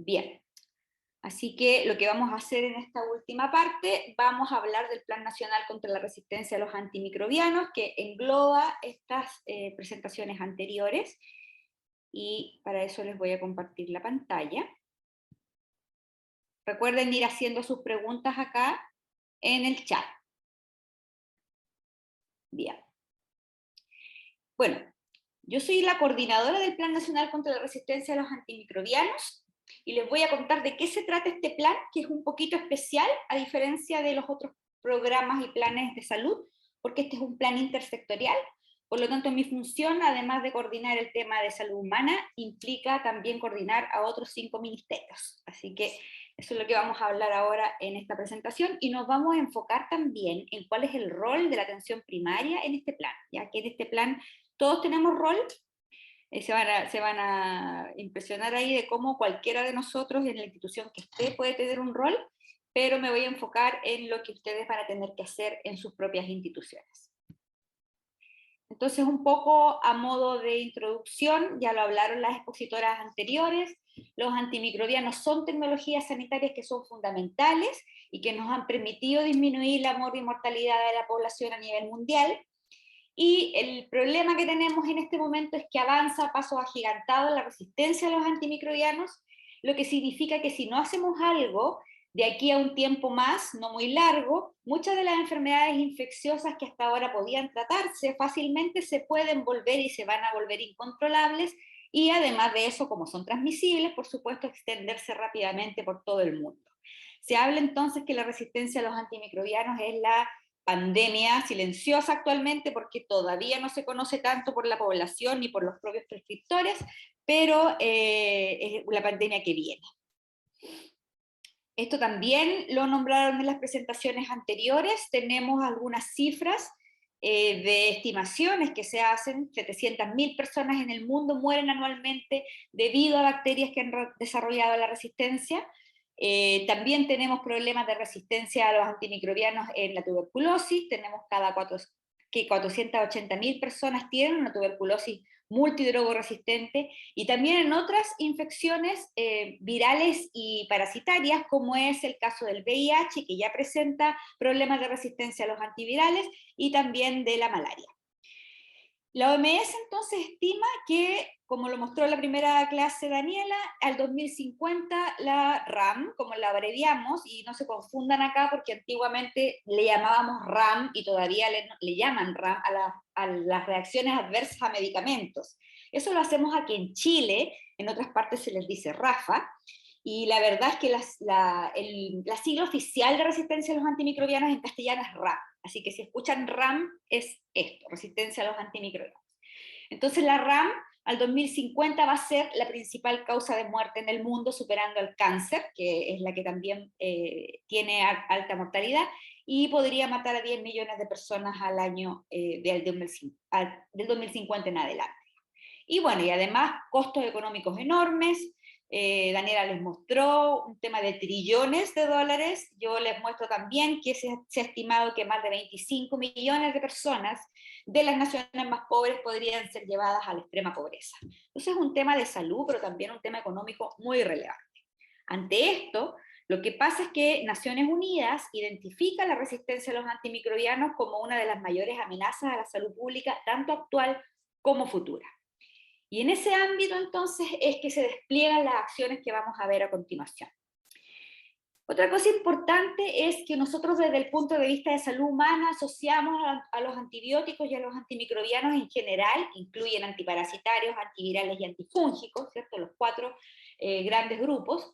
Bien, así que lo que vamos a hacer en esta última parte, vamos a hablar del Plan Nacional contra la Resistencia a los Antimicrobianos, que engloba estas presentaciones anteriores, y para eso les voy a compartir la pantalla. Recuerden ir haciendo sus preguntas acá en el chat. Bien. Bueno, yo soy la coordinadora del Plan Nacional contra la Resistencia a los Antimicrobianos y les voy a contar de qué se trata este plan, que es un poquito especial a diferencia de los otros programas y planes de salud, porque este es un plan intersectorial. Por lo tanto, mi función, además de coordinar el tema de salud humana, implica también coordinar a otros 5 ministerios. Así que eso es lo que vamos a hablar ahora en esta presentación, y nos vamos a enfocar también en cuál es el rol de la atención primaria en este plan, ya que en este plan todos tenemos rol. Se van a impresionar ahí de cómo cualquiera de nosotros en la institución que esté puede tener un rol, pero me voy a enfocar en lo que ustedes van a tener que hacer en sus propias instituciones. Entonces, un poco a modo de introducción, ya lo hablaron las expositoras anteriores, los antimicrobianos son tecnologías sanitarias que son fundamentales y que nos han permitido disminuir la mortalidad de la población a nivel mundial. Y el problema que tenemos en este momento es que avanza a pasos agigantados la resistencia a los antimicrobianos, lo que significa que si no hacemos algo, de aquí a un tiempo más, no muy largo, muchas de las enfermedades infecciosas que hasta ahora podían tratarse fácilmente se pueden volver y se van a volver incontrolables, y además de eso, como son transmisibles, por supuesto, extenderse rápidamente por todo el mundo. Se habla entonces que la resistencia a los antimicrobianos es la pandemia silenciosa actualmente, porque todavía no se conoce tanto por la población ni por los propios prescriptores, pero es la pandemia que viene. Esto también lo nombraron en las presentaciones anteriores. Tenemos algunas cifras de estimaciones que se hacen. 700.000 personas en el mundo mueren anualmente debido a bacterias que han desarrollado la resistencia. También tenemos problemas de resistencia a los antimicrobianos en la tuberculosis. Tenemos que 480.000 personas tienen una tuberculosis multidrogoresistente, y también en otras infecciones virales y parasitarias, como es el caso del VIH, que ya presenta problemas de resistencia a los antivirales, y también de la malaria. La OMS entonces estima que, como lo mostró la primera clase Daniela, al 2050 la RAM, como la abreviamos, y no se confundan acá porque antiguamente le llamábamos RAM y todavía le llaman RAM a las reacciones adversas a medicamentos. Eso lo hacemos aquí en Chile, en otras partes se les dice RAFA, y la verdad es que la sigla oficial de resistencia a los antimicrobianos en castellano es RAM. Así que si escuchan RAM, es esto, resistencia a los antimicrobianos. Entonces la RAM al 2050 va a ser la principal causa de muerte en el mundo, superando el cáncer, que es la que también tiene alta mortalidad, y podría matar a 10 millones de personas al año del 2050 en adelante. Y bueno, y además costos económicos enormes. Daniela les mostró un tema de trillones de dólares. Yo les muestro también que se ha estimado que más de 25 millones de personas de las naciones más pobres podrían ser llevadas a la extrema pobreza. Entonces es un tema de salud, pero también un tema económico muy relevante. Ante esto, lo que pasa es que Naciones Unidas identifica la resistencia a los antimicrobianos como una de las mayores amenazas a la salud pública, tanto actual como futura. Y en ese ámbito entonces es que se despliegan las acciones que vamos a ver a continuación. Otra cosa importante es que nosotros desde el punto de vista de salud humana asociamos a los antibióticos y a los antimicrobianos en general, incluyen antiparasitarios, antivirales y antifúngicos, ¿cierto? Los 4 grandes grupos,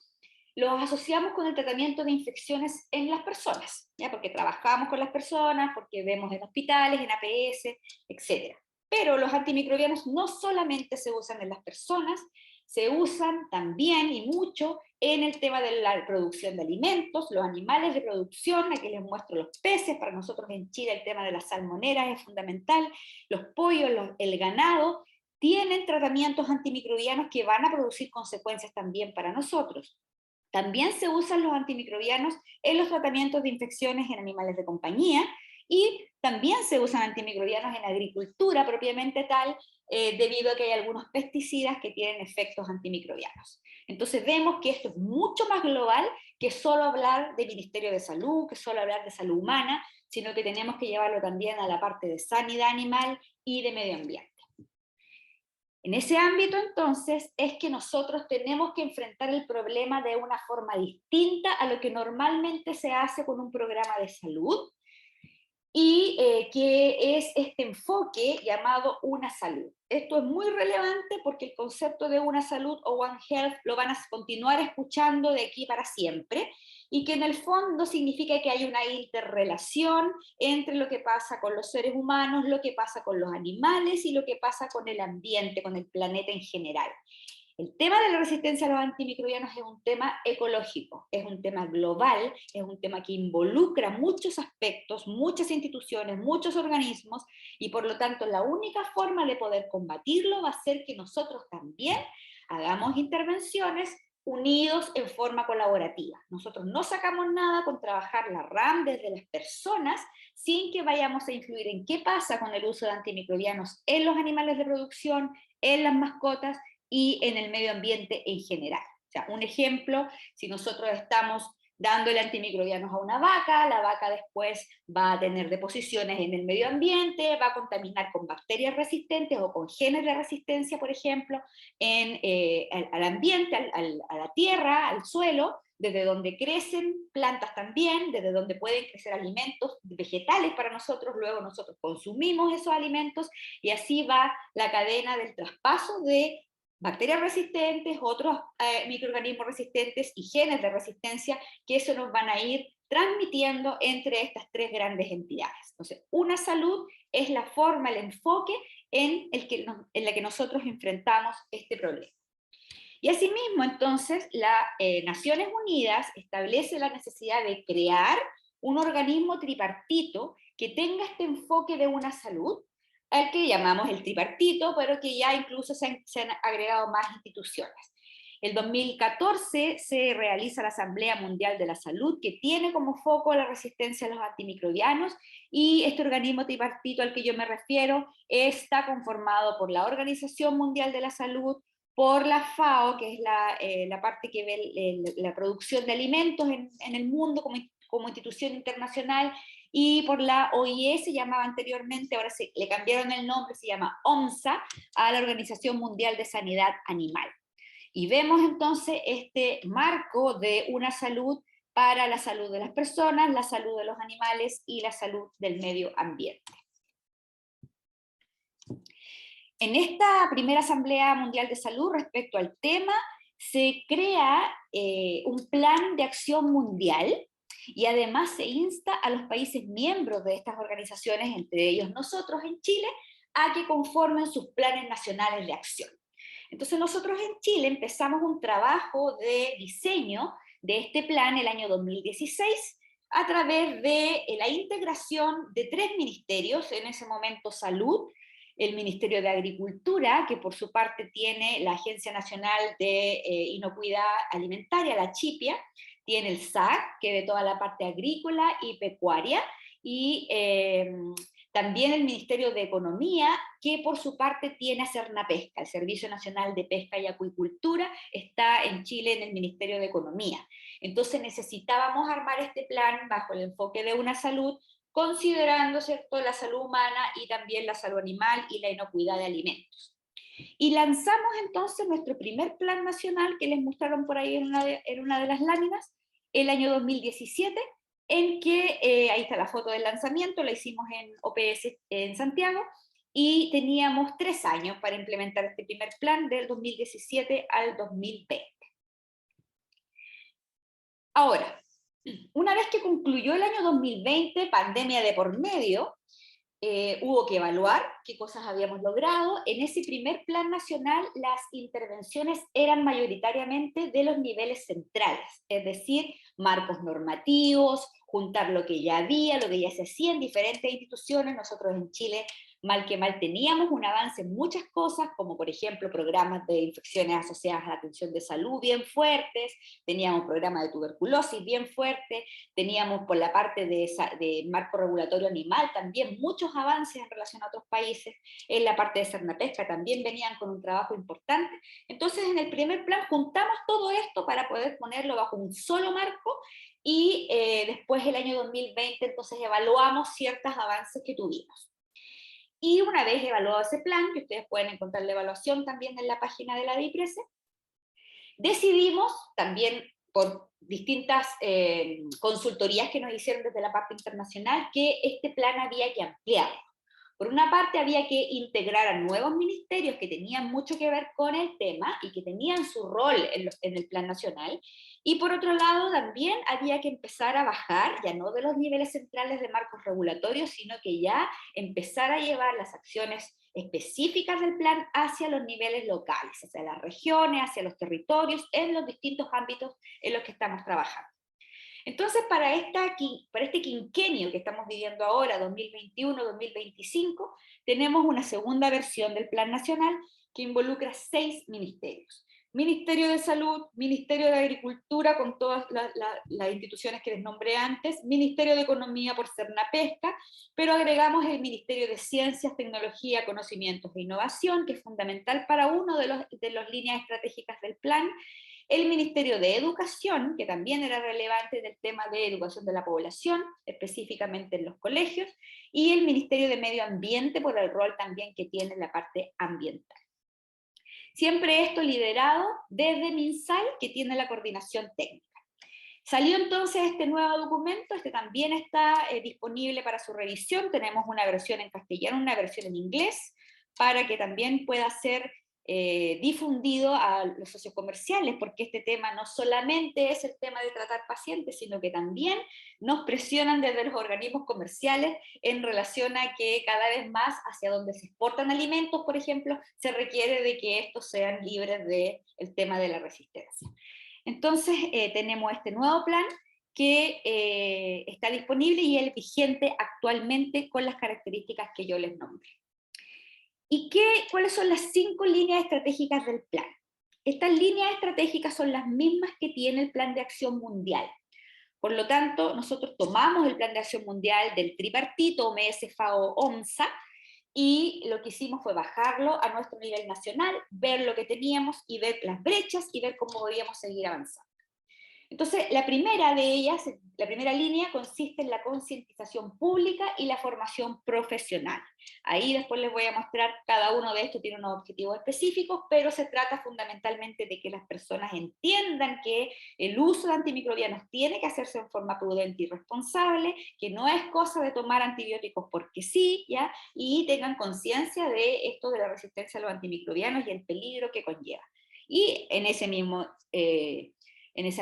los asociamos con el tratamiento de infecciones en las personas, ¿ya? Porque trabajamos con las personas, porque vemos en hospitales, en APS, etc. Pero los antimicrobianos no solamente se usan en las personas, se usan también y mucho en el tema de la producción de alimentos, los animales de producción. Aquí les muestro los peces. Para nosotros en Chile el tema de las salmoneras es fundamental, los pollos, el ganado, tienen tratamientos antimicrobianos que van a producir consecuencias también para nosotros. También se usan los antimicrobianos en los tratamientos de infecciones en animales de compañía, y también se usan antimicrobianos en agricultura propiamente tal, debido a que hay algunos pesticidas que tienen efectos antimicrobianos. Entonces vemos que esto es mucho más global que solo hablar de Ministerio de Salud, que solo hablar de salud humana, sino que tenemos que llevarlo también a la parte de sanidad animal y de medio ambiente. En ese ámbito, entonces, es que nosotros tenemos que enfrentar el problema de una forma distinta a lo que normalmente se hace con un programa de salud, y que es este enfoque llamado Una Salud. Esto es muy relevante porque el concepto de Una Salud o One Health lo van a continuar escuchando de aquí para siempre, y que en el fondo significa que hay una interrelación entre lo que pasa con los seres humanos, lo que pasa con los animales y lo que pasa con el ambiente, con el planeta en general. El tema de la resistencia a los antimicrobianos es un tema ecológico, es un tema global, es un tema que involucra muchos aspectos, muchas instituciones, muchos organismos, y por lo tanto la única forma de poder combatirlo va a ser que nosotros también hagamos intervenciones unidos en forma colaborativa. Nosotros no sacamos nada con trabajar la RAM desde las personas sin que vayamos a influir en qué pasa con el uso de antimicrobianos en los animales de producción, en las mascotas y en el medio ambiente en general. O sea, un ejemplo, si nosotros estamos dándole antimicrobianos a una vaca, la vaca después va a tener deposiciones en el medio ambiente, va a contaminar con bacterias resistentes o con genes de resistencia, por ejemplo, al ambiente, a la tierra, al suelo, desde donde crecen plantas también, desde donde pueden crecer alimentos vegetales para nosotros, luego nosotros consumimos esos alimentos, y así va la cadena del traspaso de bacterias resistentes, otros microorganismos resistentes y genes de resistencia, que eso nos van a ir transmitiendo entre estas tres grandes entidades. Entonces, Una Salud es la forma, el enfoque en la que nosotros enfrentamos este problema. Y asimismo, entonces, las Naciones Unidas establece la necesidad de crear un organismo tripartito que tenga este enfoque de una salud, al que llamamos el tripartito, pero que ya incluso se han agregado más instituciones. El 2014 se realiza la Asamblea Mundial de la Salud, que tiene como foco la resistencia a los antimicrobianos, y este organismo tripartito al que yo me refiero está conformado por la Organización Mundial de la Salud, por la FAO, que es la parte que ve la producción de alimentos en el mundo como institución internacional, y por la OIE, se llamaba anteriormente, ahora le cambiaron el nombre, se llama OMSA, a la Organización Mundial de Sanidad Animal. Y vemos entonces este marco de una salud para la salud de las personas, la salud de los animales y la salud del medio ambiente. En esta primera Asamblea Mundial de Salud, respecto al tema, se crea un plan de acción mundial, y además se insta a los países miembros de estas organizaciones, entre ellos nosotros en Chile, a que conformen sus planes nacionales de acción. Entonces nosotros en Chile empezamos un trabajo de diseño de este plan el año 2016, a través de la integración de 3 ministerios, en ese momento Salud, el Ministerio de Agricultura, que por su parte tiene la Agencia Nacional de Inocuidad Alimentaria, la CHIPIA, tiene el SAC, que ve toda la parte agrícola y pecuaria, y también el Ministerio de Economía, que por su parte tiene a Cernapesca, el Servicio Nacional de Pesca y Acuicultura, está en Chile en el Ministerio de Economía. Entonces necesitábamos armar este plan bajo el enfoque de una salud, considerando, ¿cierto?, la salud humana y también la salud animal y la inocuidad de alimentos. Y lanzamos entonces nuestro primer plan nacional, que les mostraron por ahí en una de las láminas, el año 2017, en que, ahí está la foto del lanzamiento, la hicimos en OPS en Santiago, y teníamos 3 años para implementar este primer plan, del 2017 al 2020. Ahora, una vez que concluyó el año 2020, pandemia de por medio, hubo que evaluar qué cosas habíamos logrado. En ese primer plan nacional, las intervenciones eran mayoritariamente de los niveles centrales, es decir, marcos normativos, juntar lo que ya había, lo que ya se hacía en diferentes instituciones. Nosotros en Chile mal que mal teníamos un avance en muchas cosas, como por ejemplo programas de infecciones asociadas a la atención de salud bien fuertes, teníamos programas de tuberculosis bien fuertes, teníamos por la parte de marco regulatorio animal también muchos avances en relación a otros países, en la parte de Cernapesca también venían con un trabajo importante. Entonces en el primer plan juntamos todo esto para poder ponerlo bajo un solo marco y después el año 2020 entonces evaluamos ciertos avances que tuvimos. Y una vez evaluado ese plan, que ustedes pueden encontrar la evaluación también en la página de la DIPRESE, decidimos también por distintas consultorías que nos hicieron desde la parte internacional que este plan había que ampliarlo. Por una parte había que integrar a nuevos ministerios que tenían mucho que ver con el tema y que tenían su rol en el plan nacional, y por otro lado también había que empezar a bajar, ya no de los niveles centrales de marcos regulatorios, sino que ya empezar a llevar las acciones específicas del plan hacia los niveles locales, hacia las regiones, hacia los territorios, en los distintos ámbitos en los que estamos trabajando. Entonces, para este quinquenio que estamos viviendo ahora, 2021-2025, tenemos una segunda versión del Plan Nacional que involucra 6 ministerios. Ministerio de Salud, Ministerio de Agricultura, con todas las instituciones que les nombré antes, Ministerio de Economía por Cernapesca, pero agregamos el Ministerio de Ciencias, Tecnología, Conocimientos e Innovación, que es fundamental para uno de las líneas estratégicas del plan, el Ministerio de Educación, que también era relevante en el tema de educación de la población, específicamente en los colegios, y el Ministerio de Medio Ambiente por el rol también que tiene en la parte ambiental. Siempre esto liderado desde MinSal, que tiene la coordinación técnica. Salió entonces este nuevo documento, este también está disponible para su revisión, tenemos una versión en castellano, una versión en inglés, para que también pueda ser difundido a los socios comerciales, porque este tema no solamente es el tema de tratar pacientes, sino que también nos presionan desde los organismos comerciales en relación a que cada vez más hacia donde se exportan alimentos, por ejemplo, se requiere de que estos sean libres del tema de la resistencia. Entonces tenemos este nuevo plan que está disponible y es vigente actualmente con las características que yo les nombré. ¿Y cuáles son las 5 líneas estratégicas del plan? Estas líneas estratégicas son las mismas que tiene el Plan de Acción Mundial. Por lo tanto, nosotros tomamos el Plan de Acción Mundial del tripartito, OMS, FAO, OMSA, y lo que hicimos fue bajarlo a nuestro nivel nacional, ver lo que teníamos y ver las brechas y ver cómo podíamos seguir avanzando. Entonces, la primera de ellas, la primera línea, consiste en la concientización pública y la formación profesional. Ahí después les voy a mostrar, cada uno de estos tiene unos objetivos específicos, pero se trata fundamentalmente de que las personas entiendan que el uso de antimicrobianos tiene que hacerse en forma prudente y responsable, que no es cosa de tomar antibióticos porque sí, ¿ya? Y tengan conciencia de esto de la resistencia a los antimicrobianos y el peligro que conlleva. Y en esa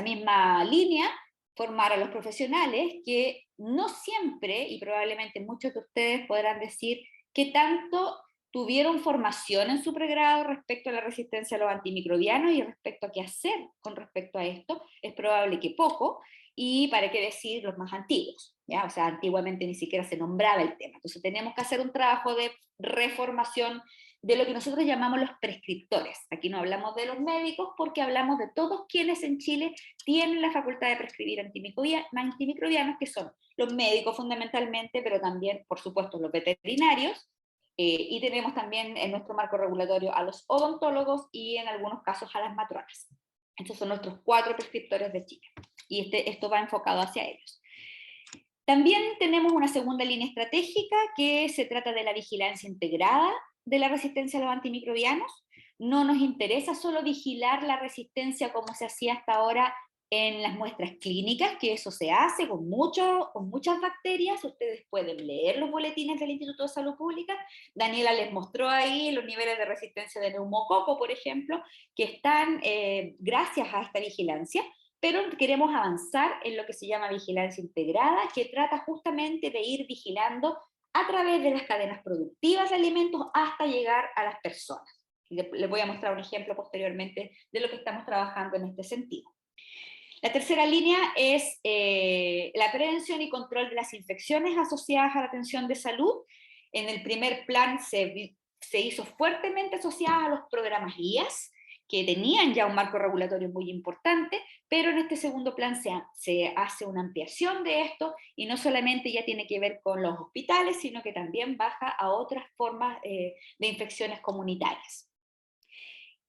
misma línea, formar a los profesionales que no siempre, y probablemente muchos de ustedes podrán decir, que tanto tuvieron formación en su pregrado respecto a la resistencia a los antimicrobianos y respecto a qué hacer con respecto a esto, es probable que poco, y para qué decir los más antiguos, ¿ya? O sea, antiguamente ni siquiera se nombraba el tema. Entonces tenemos que hacer un trabajo de reformación de lo que nosotros llamamos los prescriptores. Aquí no hablamos de los médicos porque hablamos de todos quienes en Chile tienen la facultad de prescribir antimicrobianos, que son los médicos fundamentalmente, pero también, por supuesto, los veterinarios, y tenemos también en nuestro marco regulatorio a los odontólogos y en algunos casos a las matronas. Estos son nuestros 4 prescriptores de Chile, y esto va enfocado hacia ellos. También tenemos una segunda línea estratégica que se trata de la vigilancia integrada de la resistencia a los antimicrobianos. No nos interesa solo vigilar la resistencia como se hacía hasta ahora en las muestras clínicas, que eso se hace con muchas bacterias. Ustedes pueden leer los boletines del Instituto de Salud Pública. Daniela les mostró ahí los niveles de resistencia de neumococo, por ejemplo, que están gracias a esta vigilancia, pero queremos avanzar en lo que se llama vigilancia integrada, que trata justamente de ir vigilando a través de las cadenas productivas de alimentos hasta llegar a las personas. Les voy a mostrar un ejemplo posteriormente de lo que estamos trabajando en este sentido. La tercera línea es la prevención y control de las infecciones asociadas a la atención de salud. En el primer plan se hizo fuertemente asociada a los programas guías, que tenían ya un marco regulatorio muy importante, pero en este segundo plan se hace una ampliación de esto y no solamente ya tiene que ver con los hospitales, sino que también baja a otras formas de infecciones comunitarias.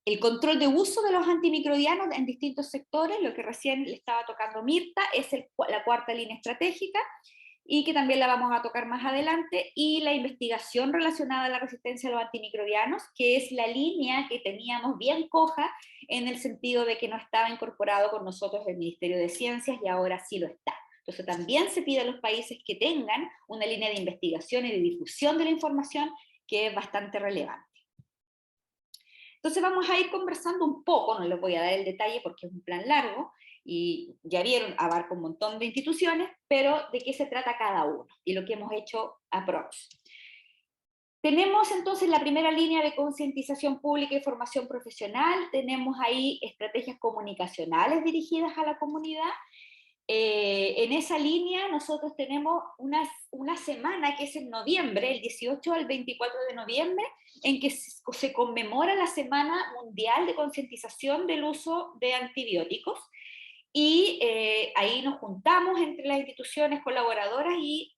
El control de uso de los antimicrobianos en distintos sectores, lo que recién le estaba tocando Mirta, es la cuarta línea estratégica, y que también la vamos a tocar más adelante, y la investigación relacionada a la resistencia a los antimicrobianos, que es la línea que teníamos bien coja, en el sentido de que no estaba incorporado con nosotros el Ministerio de Ciencias, y ahora sí lo está. Entonces también se pide a los países que tengan una línea de investigación y de difusión de la información, que es bastante relevante. Entonces vamos a ir conversando un poco, no les voy a dar el detalle porque es un plan largo, y ya vieron, abarca un montón de instituciones, pero de qué se trata cada uno, y lo que hemos hecho aprox. Tenemos entonces la primera línea de concientización pública y formación profesional, tenemos ahí estrategias comunicacionales dirigidas a la comunidad. En esa línea nosotros tenemos una semana que es en noviembre, el 18 al 24 de noviembre, en que se conmemora la Semana Mundial de Concientización del Uso de Antibióticos, y ahí nos juntamos entre las instituciones colaboradoras y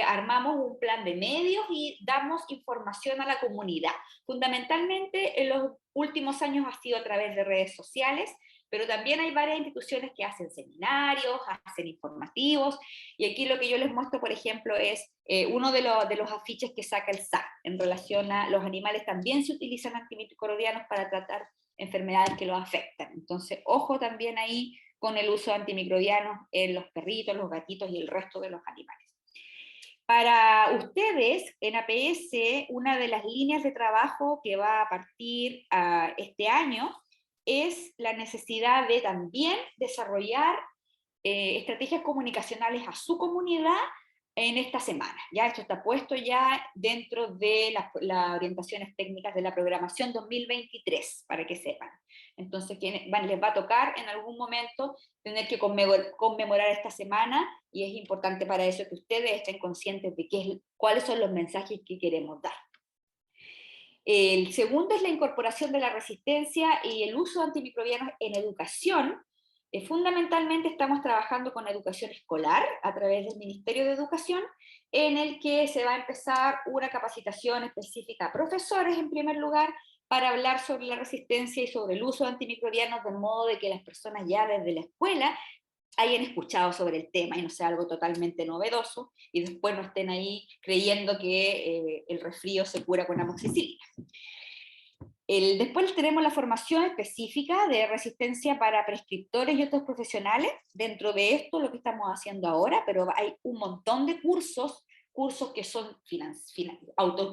armamos un plan de medios y damos información a la comunidad. Fundamentalmente en los últimos años ha sido a través de redes sociales, pero también hay varias instituciones que hacen seminarios, hacen informativos, y aquí lo que yo les muestro, por ejemplo, es uno de los afiches que saca el SAC en relación a los animales. También se utilizan antimicrobianos para tratar enfermedades que los afectan. Entonces, ojo también ahí con el uso de antimicrobianos en los perritos, los gatitos y el resto de los animales. Para ustedes, en APS, una de las líneas de trabajo que va a partir este año es la necesidad de también desarrollar estrategias comunicacionales a su comunidad en esta semana. Ya esto está puesto ya dentro de las orientaciones técnicas de la programación 2023, para que sepan. Entonces les va a tocar en algún momento tener que conmemorar esta semana, y es importante para eso que ustedes estén conscientes de cuáles son los mensajes que queremos dar. El segundo es la incorporación de la resistencia y el uso de antimicrobianos en educación. Fundamentalmente estamos trabajando con educación escolar a través del Ministerio de Educación, en el que se va a empezar una capacitación específica a profesores en primer lugar, para hablar sobre la resistencia y sobre el uso de antimicrobianos, de modo de que las personas ya desde la escuela hayan escuchado sobre el tema y no sea algo totalmente novedoso, y después no estén ahí creyendo que el resfrío se cura con amoxicilina. Después tenemos la formación específica de resistencia para prescriptores y otros profesionales. Dentro de esto, lo que estamos haciendo ahora, pero hay un montón de cursos que son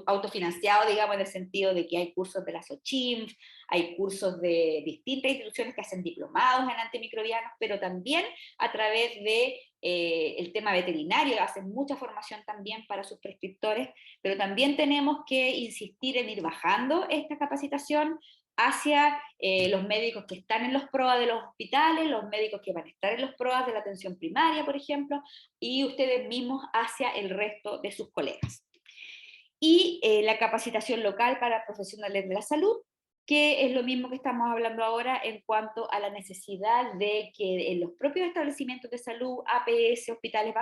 autofinanciados, digamos, en el sentido de que hay cursos de la SOCHIMF, hay cursos de distintas instituciones que hacen diplomados en antimicrobianos, pero también a través de el tema veterinario, hacen mucha formación también para sus prescriptores, pero también tenemos que insistir en ir bajando esta capacitación hacia los médicos que están en los PROA de los hospitales, los médicos que van a estar en los PROA de la atención primaria, por ejemplo, y ustedes mismos hacia el resto de sus colegas. Y la capacitación local para profesionales de la salud, que es lo mismo que estamos hablando ahora en cuanto a la necesidad de que en los propios establecimientos de salud, APS, hospitales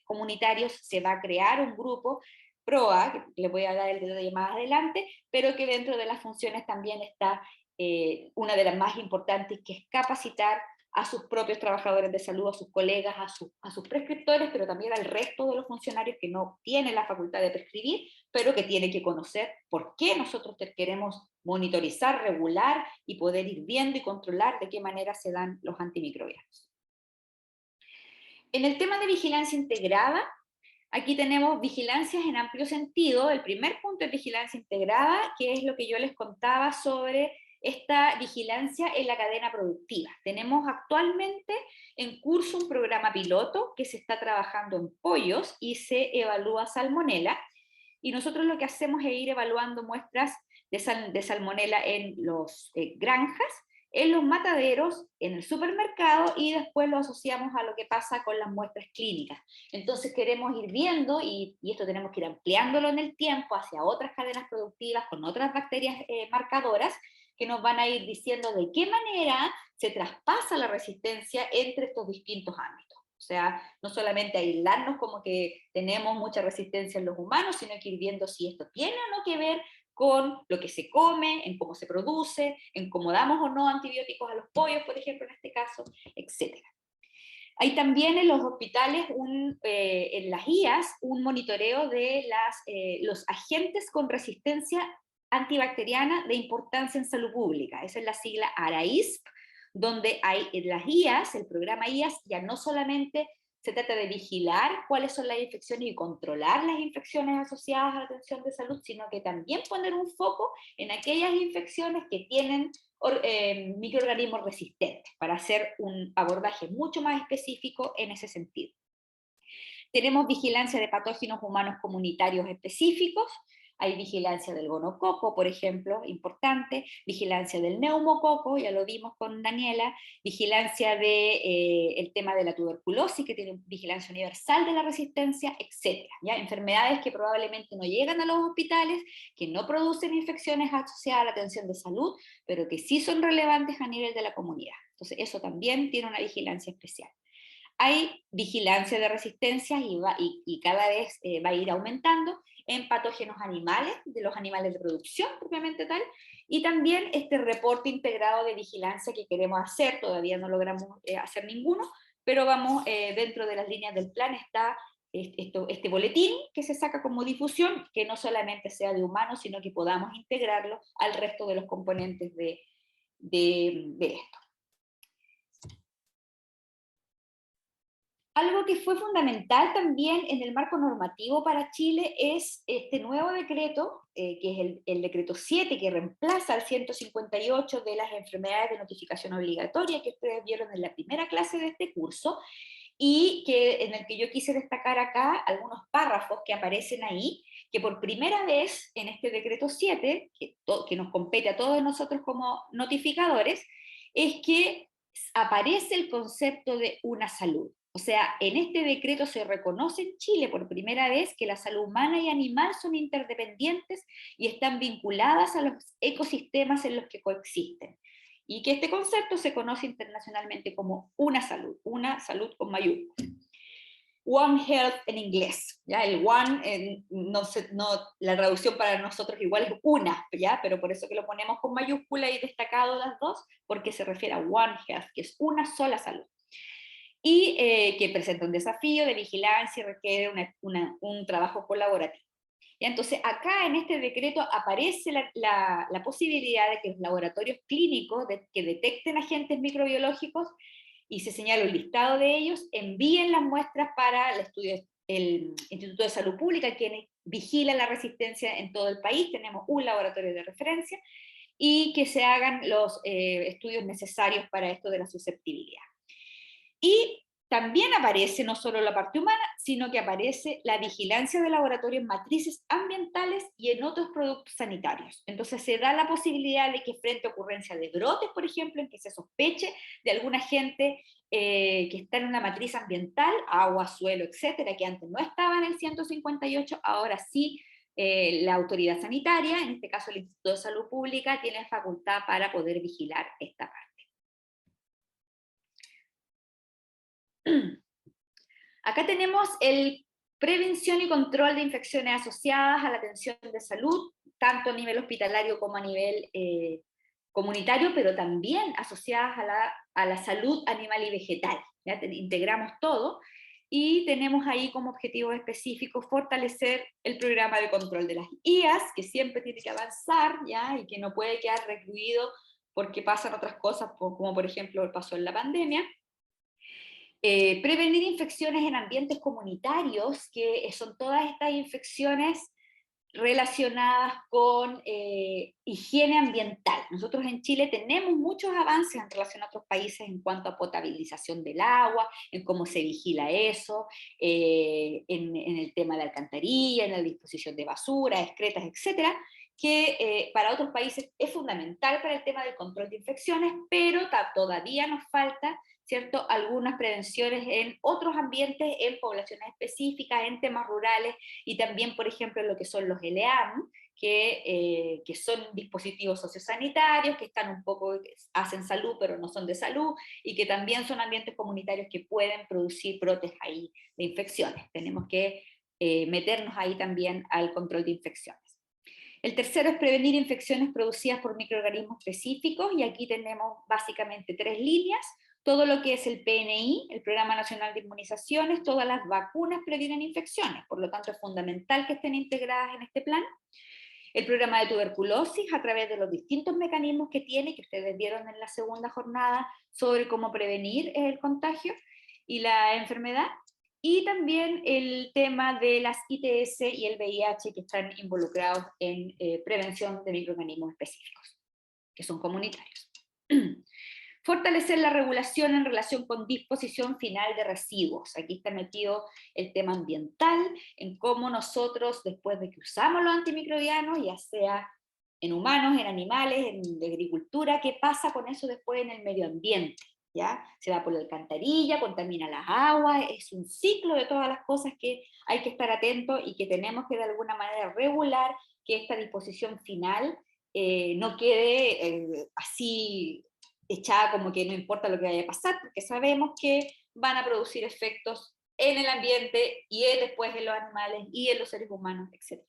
comunitarios, se va a crear un grupo PROA, que les voy a dar el detalle más adelante, pero que dentro de las funciones también está una de las más importantes, que es capacitar a sus propios trabajadores de salud, a sus colegas, a sus prescriptores, pero también al resto de los funcionarios que no tienen la facultad de prescribir, pero que tienen que conocer por qué nosotros queremos monitorizar, regular y poder ir viendo y controlar de qué manera se dan los antimicrobianos. En el tema de vigilancia integrada, aquí tenemos vigilancias en amplio sentido. El primer punto es vigilancia integrada, que es lo que yo les contaba sobre esta vigilancia en la cadena productiva. Tenemos actualmente en curso un programa piloto que se está trabajando en pollos y se evalúa salmonela, y nosotros lo que hacemos es ir evaluando muestras de salmonela en las granjas, en los mataderos, en el supermercado, y después lo asociamos a lo que pasa con las muestras clínicas. Entonces queremos ir viendo, y esto tenemos que ir ampliándolo en el tiempo hacia otras cadenas productivas con otras bacterias marcadoras, que nos van a ir diciendo de qué manera se traspasa la resistencia entre estos distintos ámbitos. O sea, no solamente aislarnos como que tenemos mucha resistencia en los humanos, sino que ir viendo si esto tiene o no que ver con lo que se come, en cómo se produce, en cómo damos o no antibióticos a los pollos, por ejemplo, en este caso, etc. Hay también en los hospitales, en las guías, un monitoreo de los agentes con resistencia antibacteriana de importancia en salud pública. Esa es la sigla ARAISP, donde hay en las guías, el programa guías, ya no solamente se trata de vigilar cuáles son las infecciones y controlar las infecciones asociadas a la atención de salud, sino que también poner un foco en aquellas infecciones que tienen microorganismos resistentes, para hacer un abordaje mucho más específico en ese sentido. Tenemos vigilancia de patógenos humanos comunitarios específicos, hay vigilancia del gonococo, por ejemplo, importante, vigilancia del neumococo, ya lo vimos con Daniela, vigilancia del tema de la tuberculosis, que tiene vigilancia universal de la resistencia, etc. ¿Ya? Enfermedades que probablemente no llegan a los hospitales, que no producen infecciones asociadas a la atención de salud, pero que sí son relevantes a nivel de la comunidad. Entonces eso también tiene una vigilancia especial. Hay vigilancia de resistencias y cada vez va a ir aumentando en patógenos animales, de los animales de producción propiamente tal, y también este reporte integrado de vigilancia que queremos hacer, todavía no logramos hacer ninguno, pero vamos, dentro de las líneas del plan está este boletín que se saca como difusión, que no solamente sea de humanos, sino que podamos integrarlo al resto de los componentes de esto. Algo que fue fundamental también en el marco normativo para Chile es este nuevo decreto, que es el decreto 7, que reemplaza al 158 de las enfermedades de notificación obligatoria, que ustedes vieron en la primera clase de este curso, y en el que yo quise destacar acá algunos párrafos que aparecen ahí, que por primera vez en este decreto 7, que nos compete a todos nosotros como notificadores, es que aparece el concepto de una salud. O sea, en este decreto se reconoce en Chile por primera vez que la salud humana y animal son interdependientes y están vinculadas a los ecosistemas en los que coexisten. Y que este concepto se conoce internacionalmente como una salud con mayúsculas. One Health en inglés, ¿ya? El one, la traducción para nosotros igual es una, ¿ya? Pero por eso que lo ponemos con mayúscula y destacado las dos, porque se refiere a One Health, que es una sola salud. Y que presenta un desafío de vigilancia y requiere un trabajo colaborativo. Y entonces acá en este decreto aparece la posibilidad de que los laboratorios clínicos que detecten agentes microbiológicos y se señala un listado de ellos, envíen las muestras para el Instituto de Salud Pública, quienes vigilan la resistencia en todo el país, tenemos un laboratorio de referencia, y que se hagan los estudios necesarios para esto de la susceptibilidad. Y también aparece no solo la parte humana, sino que aparece la vigilancia de laboratorios en matrices ambientales y en otros productos sanitarios. Entonces se da la posibilidad de que frente a ocurrencia de brotes, por ejemplo, en que se sospeche de algún agente que está en una matriz ambiental, agua, suelo, etcétera, que antes no estaba en el 158, ahora sí la autoridad sanitaria, en este caso el Instituto de Salud Pública, tiene facultad para poder vigilar esta parte. Acá tenemos el prevención y control de infecciones asociadas a la atención de salud, tanto a nivel hospitalario como a nivel comunitario, pero también asociadas a la salud animal y vegetal. ¿Ya? Integramos todo y tenemos ahí como objetivo específico fortalecer el programa de control de las IAS, que siempre tiene que avanzar, ¿ya? Y que no puede quedar recluido porque pasan otras cosas, como por ejemplo pasó en la pandemia. Prevenir infecciones en ambientes comunitarios, que son todas estas infecciones relacionadas con higiene ambiental. Nosotros en Chile tenemos muchos avances en relación a otros países en cuanto a potabilización del agua, en cómo se vigila eso, en el tema de alcantarilla, en la disposición de basura, excretas, etc. que para otros países es fundamental para el tema del control de infecciones, pero todavía nos falta, ¿cierto?, algunas prevenciones en otros ambientes, en poblaciones específicas, en temas rurales, y también, por ejemplo, lo que son los LEAM, que son dispositivos sociosanitarios, que están un poco, hacen salud, pero no son de salud, y que también son ambientes comunitarios que pueden producir brotes ahí de infecciones. Tenemos que meternos ahí también al control de infecciones. El tercero es prevenir infecciones producidas por microorganismos específicos, y aquí tenemos básicamente 3 líneas: todo lo que es el PNI, el Programa Nacional de Inmunizaciones, todas las vacunas previenen infecciones, por lo tanto es fundamental que estén integradas en este plan. El programa de tuberculosis, a través de los distintos mecanismos que tiene, que ustedes vieron en la segunda jornada, sobre cómo prevenir el contagio y la enfermedad. Y también el tema de las ITS y el VIH, que están involucrados en prevención de microorganismos específicos, que son comunitarios. Fortalecer la regulación en relación con disposición final de residuos. Aquí está metido el tema ambiental, en cómo nosotros, después de que usamos los antimicrobianos, ya sea en humanos, en animales, en agricultura, qué pasa con eso después en el medio ambiente. ¿Ya? Se va por la alcantarilla, contamina las aguas, es un ciclo de todas las cosas que hay que estar atentos y que tenemos que de alguna manera regular que esta disposición final no quede así echada como que no importa lo que vaya a pasar, porque sabemos que van a producir efectos en el ambiente y después en los animales y en los seres humanos, etc.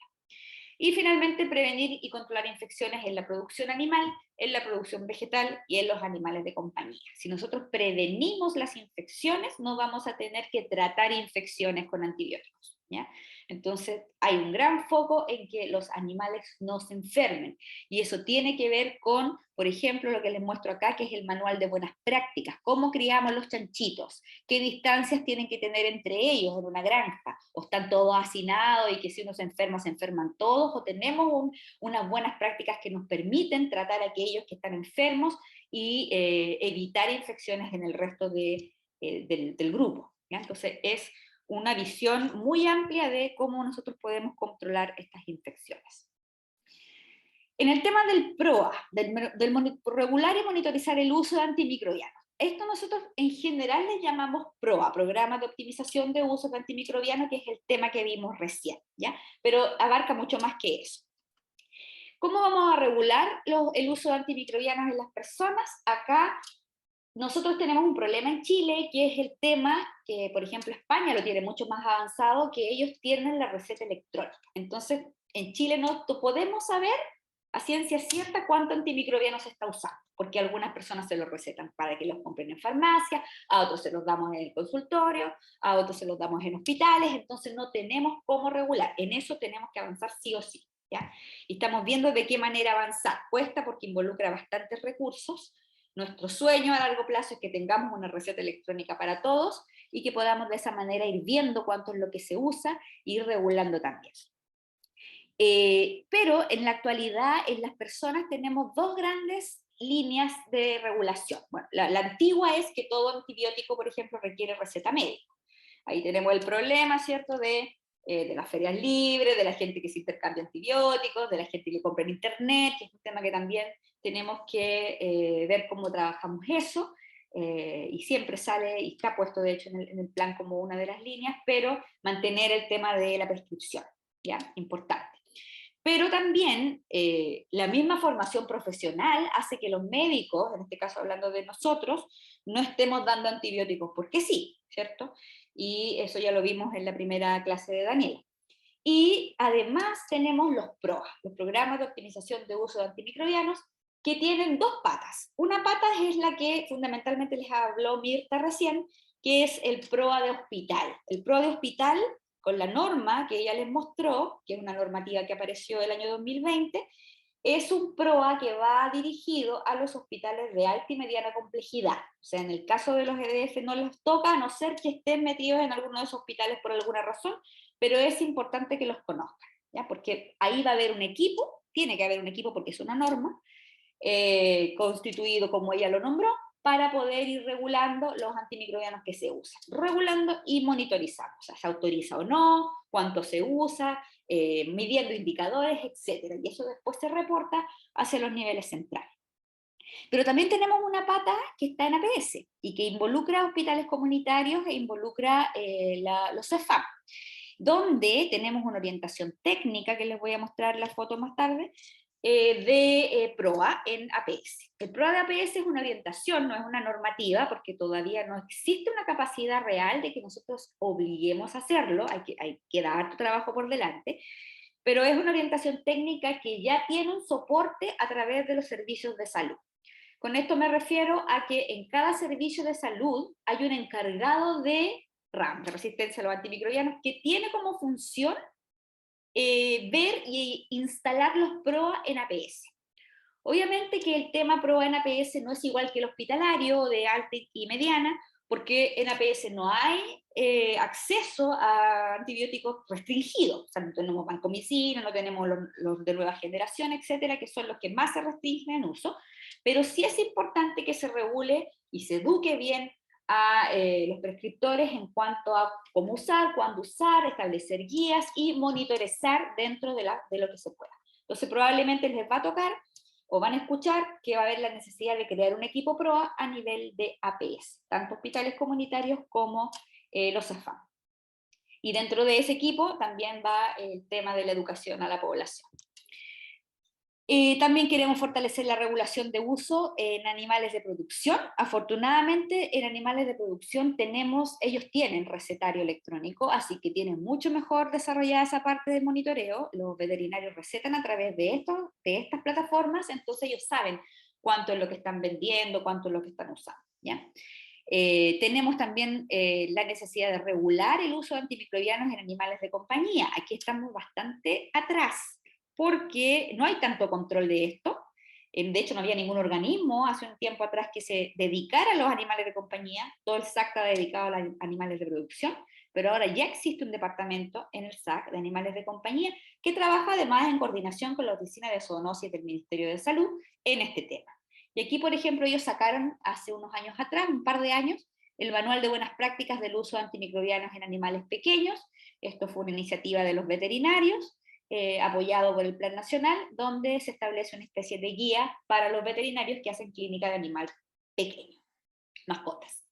Y finalmente, prevenir y controlar infecciones en la producción animal, en la producción vegetal y en los animales de compañía. Si nosotros prevenimos las infecciones, no vamos a tener que tratar infecciones con antibióticos, ¿ya? Entonces, hay un gran foco en que los animales no se enfermen. Y eso tiene que ver con, por ejemplo, lo que les muestro acá, que es el manual de buenas prácticas. Cómo criamos los chanchitos, qué distancias tienen que tener entre ellos en una granja, o están todos hacinados y que si uno se enferma, se enferman todos, o tenemos unas buenas prácticas que nos permiten tratar a aquellos que están enfermos y evitar infecciones en el resto del grupo, ¿ya? Entonces es una visión muy amplia de cómo nosotros podemos controlar estas infecciones. En el tema del PROA, del regular y monitorizar el uso de antimicrobianos, esto nosotros en general le llamamos PROA, Programa de Optimización de Uso de Antimicrobianos, que es el tema que vimos recién, ¿ya? Pero abarca mucho más que eso. ¿Cómo vamos a regular el uso de antimicrobianos en las personas? Acá nosotros tenemos un problema en Chile, que es el tema que, por ejemplo, España lo tiene mucho más avanzado, que ellos tienen la receta electrónica. Entonces, en Chile no podemos saber a ciencia cierta cuánto antimicrobiano se está usando, porque algunas personas se los recetan para que los compren en farmacia, a otros se los damos en el consultorio, a otros se los damos en hospitales, entonces no tenemos cómo regular. En eso tenemos que avanzar sí o sí, ¿ya? Y estamos viendo de qué manera avanzar. Cuesta porque involucra bastantes recursos. Nuestro sueño a largo plazo es que tengamos una receta electrónica para todos y que podamos de esa manera ir viendo cuánto es lo que se usa y ir regulando también. Pero en la actualidad en las personas tenemos 2 grandes líneas de regulación. Bueno, la antigua es que todo antibiótico, por ejemplo, requiere receta médica. Ahí tenemos el problema, ¿cierto?, de las ferias libres, de la gente que se intercambia antibióticos, de la gente que compra en internet, que es un tema que también tenemos que ver cómo trabajamos eso, y siempre sale, y está puesto de hecho en el plan como una de las líneas, pero mantener el tema de la prescripción, ¿ya? Importante. Pero también la misma formación profesional hace que los médicos, en este caso hablando de nosotros, no estemos dando antibióticos porque sí, ¿cierto? Y eso ya lo vimos en la primera clase de Daniela. Y además tenemos los PROA, los programas de optimización de uso de antimicrobianos, que tienen 2 patas. Una pata es la que fundamentalmente les habló Mirta recién, que es el PROA de hospital. El PROA de hospital, con la norma que ella les mostró, que es una normativa que apareció el año 2020, es un PROA que va dirigido a los hospitales de alta y mediana complejidad. O sea, en el caso de los EDF no les toca, a no ser que estén metidos en alguno de esos hospitales por alguna razón, pero es importante que los conozcan, ¿ya? Porque ahí va a haber un equipo, tiene que haber un equipo porque es una norma, constituido como ella lo nombró, para poder ir regulando los antimicrobianos que se usan, regulando y monitorizando, o sea, se autoriza o no, cuánto se usa, midiendo indicadores, etc. Y eso después se reporta hacia los niveles centrales. Pero también tenemos una pata que está en APS y que involucra hospitales comunitarios e involucra los CEFAM, donde tenemos una orientación técnica, que les voy a mostrar la foto más tarde, de PROA en APS. El PROA de APS es una orientación, no es una normativa, porque todavía no existe una capacidad real de que nosotros obliguemos a hacerlo, hay que dar harto trabajo por delante, pero es una orientación técnica que ya tiene un soporte a través de los servicios de salud. Con esto me refiero a que en cada servicio de salud hay un encargado de RAM, de resistencia a los antimicrobianos, que tiene como función ver e instalar los PROA en APS. Obviamente que el tema PROA en APS no es igual que el hospitalario de alta y mediana, porque en APS no hay acceso a antibióticos restringidos, o sea, no tenemos vancomicina, no tenemos los de nueva generación, etcétera, que son los que más se restringen en uso, pero sí es importante que se regule y se eduque bien a los prescriptores en cuanto a cómo usar, cuándo usar, establecer guías y monitorizar dentro de lo que se pueda. Entonces probablemente les va a tocar o van a escuchar que va a haber la necesidad de crear un equipo PROA a nivel de APS, tanto hospitales comunitarios como los AFAM. Y dentro de ese equipo también va el tema de la educación a la población. También queremos fortalecer la regulación de uso en animales de producción. Afortunadamente, en animales de producción ellos tienen recetario electrónico, así que tienen mucho mejor desarrollada esa parte del monitoreo. Los veterinarios recetan a través de estas plataformas, entonces ellos saben cuánto es lo que están vendiendo, cuánto es lo que están usando, ¿ya? Tenemos también la necesidad de regular el uso de antimicrobianos en animales de compañía. Aquí estamos bastante atrás, porque no hay tanto control de esto. De hecho, no había ningún organismo hace un tiempo atrás que se dedicara a los animales de compañía. Todo el SAC está dedicado a los animales de producción, pero ahora ya existe un departamento en el SAC de animales de compañía que trabaja además en coordinación con la Oficina de Zoonosis del Ministerio de Salud en este tema. Y aquí, por ejemplo, ellos sacaron hace unos años atrás, un par de años, el Manual de Buenas Prácticas del Uso de Antimicrobianos en Animales Pequeños. Esto fue una iniciativa de los veterinarios, apoyado por el Plan Nacional, donde se establece una especie de guía para los veterinarios que hacen clínica de animal pequeño, mascotas.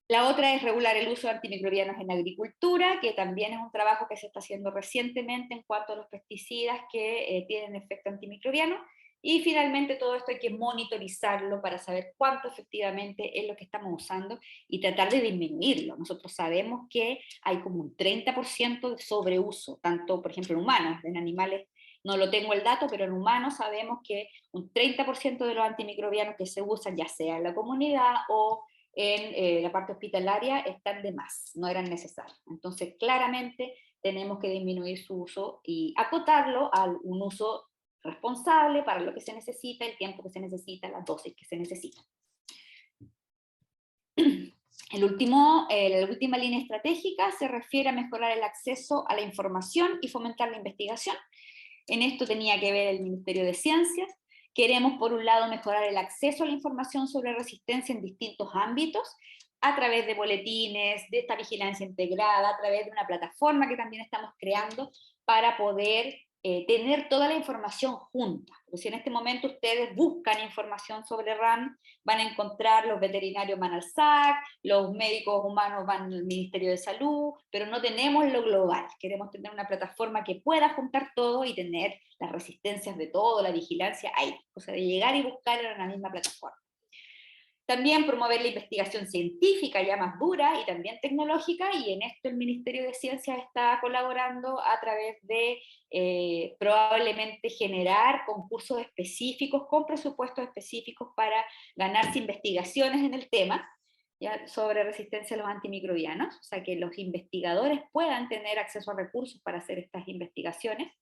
La otra es regular el uso de antimicrobianos en agricultura, que también es un trabajo que se está haciendo recientemente en cuanto a los pesticidas que tienen efecto antimicrobiano. Y finalmente todo esto hay que monitorizarlo para saber cuánto efectivamente es lo que estamos usando y tratar de disminuirlo. Nosotros sabemos que hay como un 30% de sobreuso, tanto por ejemplo en humanos, en animales no lo tengo el dato, pero en humanos sabemos que un 30% de los antimicrobianos que se usan, ya sea en la comunidad o en la parte hospitalaria, están de más, no eran necesarios. Entonces claramente tenemos que disminuir su uso y acotarlo a un uso responsable para lo que se necesita, el tiempo que se necesita, las dosis que se necesitan. La última línea estratégica se refiere a mejorar el acceso a la información y fomentar la investigación. En esto tenía que ver el Ministerio de Ciencias. Queremos, por un lado, mejorar el acceso a la información sobre resistencia en distintos ámbitos, a través de boletines, de esta vigilancia integrada, a través de una plataforma que también estamos creando para poder tener toda la información junta. Porque si en este momento ustedes buscan información sobre RAM, van a encontrar los veterinarios van al SAC, los médicos humanos van al Ministerio de Salud, pero no tenemos lo global. Queremos tener una plataforma que pueda juntar todo y tener las resistencias de todo, la vigilancia ahí, o sea, de llegar y buscar en la misma plataforma. También promover la investigación científica ya más dura y también tecnológica, y en esto el Ministerio de Ciencias está colaborando a través de probablemente generar concursos específicos con presupuestos específicos para ganarse investigaciones en el tema, ¿ya?, sobre resistencia a los antimicrobianos, o sea que los investigadores puedan tener acceso a recursos para hacer estas investigaciones.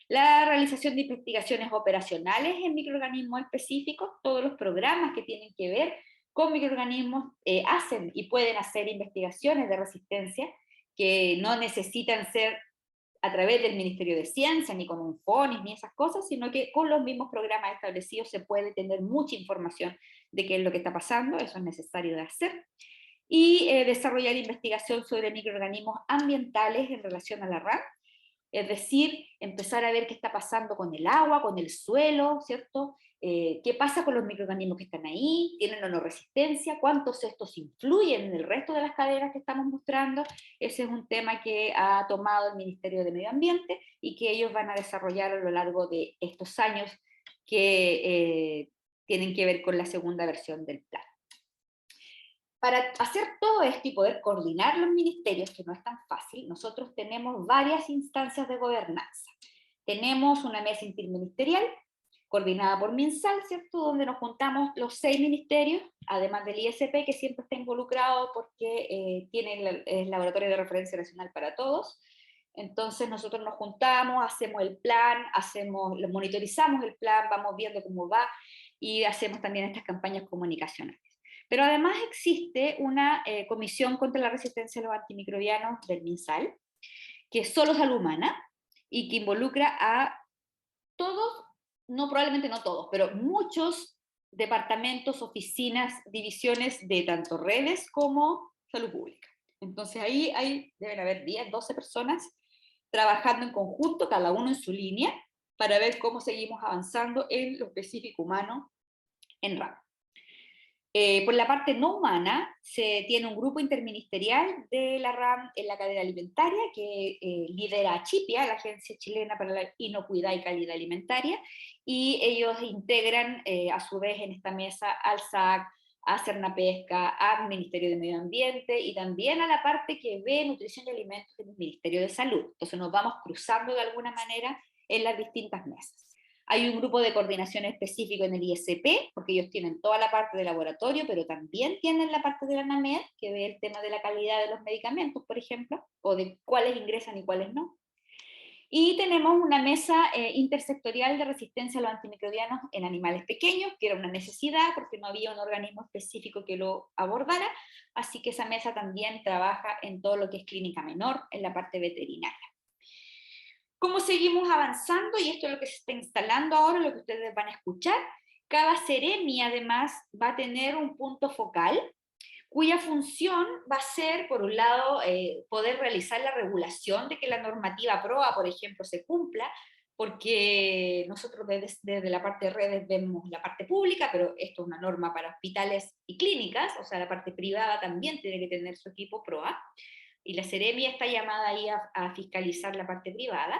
La realización de investigaciones operacionales en microorganismos específicos, todos los programas que tienen que ver con microorganismos hacen y pueden hacer investigaciones de resistencia que no necesitan ser a través del Ministerio de Ciencia, ni con un FONIS, ni esas cosas, sino que con los mismos programas establecidos se puede tener mucha información de qué es lo que está pasando, eso es necesario de hacer, y desarrollar investigación sobre microorganismos ambientales en relación a la RAM, es decir, empezar a ver qué está pasando con el agua, con el suelo, ¿cierto? ¿Qué pasa con los microorganismos que están ahí? ¿Tienen o no resistencia? ¿Cuántos estos influyen en el resto de las cadenas que estamos mostrando? Ese es un tema que ha tomado el Ministerio de Medio Ambiente y que ellos van a desarrollar a lo largo de estos años que tienen que ver con la segunda versión del plan. Para hacer todo esto y poder coordinar los ministerios, que no es tan fácil, nosotros tenemos varias instancias de gobernanza. Tenemos una mesa interministerial coordinada por MinSal, ¿cierto? Donde nos juntamos los 6 ministerios, además del ISP, que siempre está involucrado porque tiene el Laboratorio de Referencia Nacional para Todos. Entonces nosotros nos juntamos, hacemos el plan, lo monitorizamos el plan, vamos viendo cómo va y hacemos también estas campañas comunicacionales. Pero además existe una comisión contra la resistencia a los antimicrobianos del MinSal, que es solo salud humana y que involucra a todos, no probablemente no todos, pero muchos departamentos, oficinas, divisiones de tanto redes como salud pública. Entonces ahí deben haber 10, 12 personas trabajando en conjunto, cada uno en su línea, para ver cómo seguimos avanzando en lo específico humano en RAM. Por la parte no humana, se tiene un grupo interministerial de la RAM en la cadena alimentaria que lidera Achipia, la Agencia Chilena para la Inocuidad y Calidad Alimentaria, y ellos integran a su vez en esta mesa al SAC, a Cernapesca, al Ministerio de Medio Ambiente y también a la parte que ve nutrición y alimentos en el Ministerio de Salud. Entonces nos vamos cruzando de alguna manera en las distintas mesas. Hay un grupo de coordinación específico en el ISP, porque ellos tienen toda la parte de laboratorio, pero también tienen la parte de la NAMED, que ve el tema de la calidad de los medicamentos, por ejemplo, o de cuáles ingresan y cuáles no. Y tenemos una mesa intersectorial de resistencia a los antimicrobianos en animales pequeños, que era una necesidad porque no había un organismo específico que lo abordara, así que esa mesa también trabaja en todo lo que es clínica menor, en la parte veterinaria. ¿Cómo seguimos avanzando? Y esto es lo que se está instalando ahora, lo que ustedes van a escuchar. Cada Seremi, además, va a tener un punto focal, cuya función va a ser, por un lado, poder realizar la regulación de que la normativa PROA, por ejemplo, se cumpla, porque nosotros desde la parte de redes vemos la parte pública, pero esto es una norma para hospitales y clínicas, o sea, la parte privada también tiene que tener su equipo PROA, y la Seremi está llamada ahí a fiscalizar la parte privada,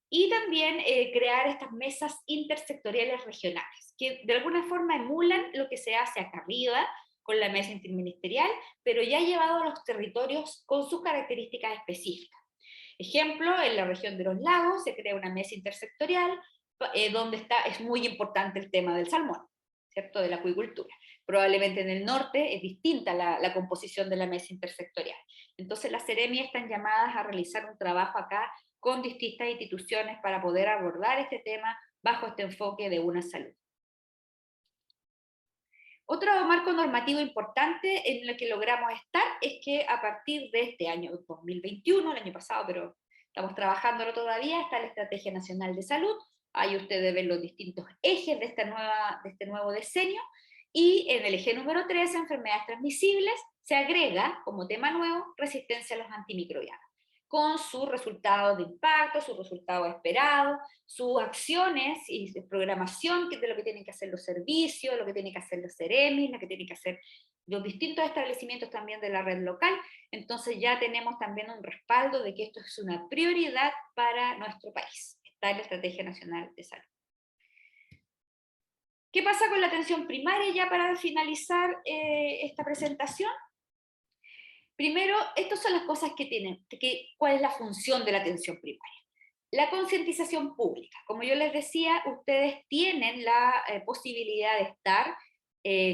y también crear estas mesas intersectoriales regionales, que de alguna forma emulan lo que se hace acá arriba con la mesa interministerial, pero ya llevado a los territorios con sus características específicas. Ejemplo, en la región de los lagos se crea una mesa intersectorial donde es muy importante el tema del salmón, ¿cierto? De la acuicultura. Probablemente en el norte es distinta la composición de la mesa intersectorial. Entonces las Seremi están llamadas a realizar un trabajo acá con distintas instituciones para poder abordar este tema bajo este enfoque de una salud. Otro marco normativo importante en el que logramos estar es que a partir de este año 2021, el año pasado, pero estamos trabajándolo todavía, está la Estrategia Nacional de Salud. Ahí ustedes ven los distintos ejes de este nuevo diseño, y en el eje número 3, enfermedades transmisibles, se agrega como tema nuevo resistencia a los antimicrobianos, con sus resultados de impacto, sus resultados esperados, sus acciones y programación de lo que tienen que hacer los servicios, lo que tienen que hacer los Seremi, lo que tienen que hacer los distintos establecimientos también de la red local. Entonces ya tenemos también un respaldo de que esto es una prioridad para nuestro país. Está en la Estrategia Nacional de Salud. ¿Qué pasa con la atención primaria ya para finalizar esta presentación? Primero, estas son las cosas que tienen, ¿cuál es la función de la atención primaria? La concientización pública. Como yo les decía, ustedes tienen la posibilidad de estar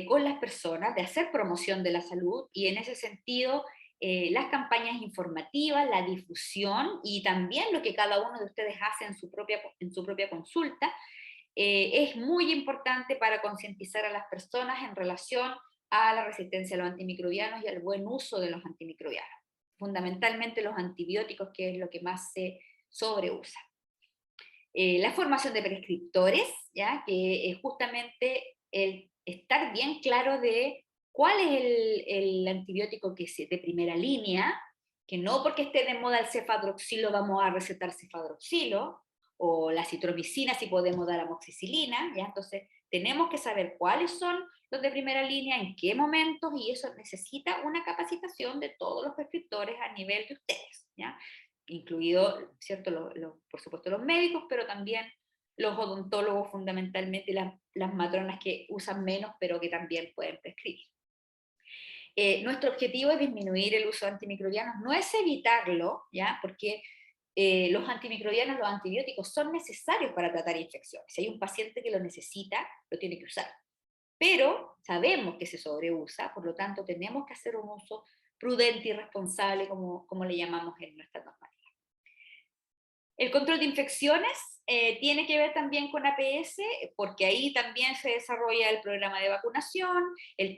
con las personas, de hacer promoción de la salud, y en ese sentido, las campañas informativas, la difusión, y también lo que cada uno de ustedes hace en su propia consulta, es muy importante para concientizar a las personas en relación a la resistencia a los antimicrobianos y al buen uso de los antimicrobianos. Fundamentalmente los antibióticos, que es lo que más se sobreusa. La formación de prescriptores, ¿ya? Que justamente estar bien claro de cuál es el antibiótico que es de primera línea, que no porque esté de moda el cefadroxilo vamos a recetar cefadroxilo, o la citromicina si podemos dar amoxicilina, ¿ya? Entonces tenemos que saber cuáles son los de primera línea, en qué momentos, y eso necesita una capacitación de todos los prescriptores a nivel de ustedes, ¿ya? Incluido, ¿cierto? Por supuesto los médicos, pero también los odontólogos fundamentalmente, las matronas que usan menos, pero que también pueden prescribir. Nuestro objetivo es disminuir el uso de antimicrobianos, no es evitarlo, ¿ya? Porque los antimicrobianos, los antibióticos son necesarios para tratar infecciones. Si hay un paciente que lo necesita, lo tiene que usar. Pero sabemos que se sobreusa, por lo tanto tenemos que hacer un uso prudente y responsable, como le llamamos en nuestra normativa. El control de infecciones tiene que ver también con APS, porque ahí también se desarrolla el programa de vacunación,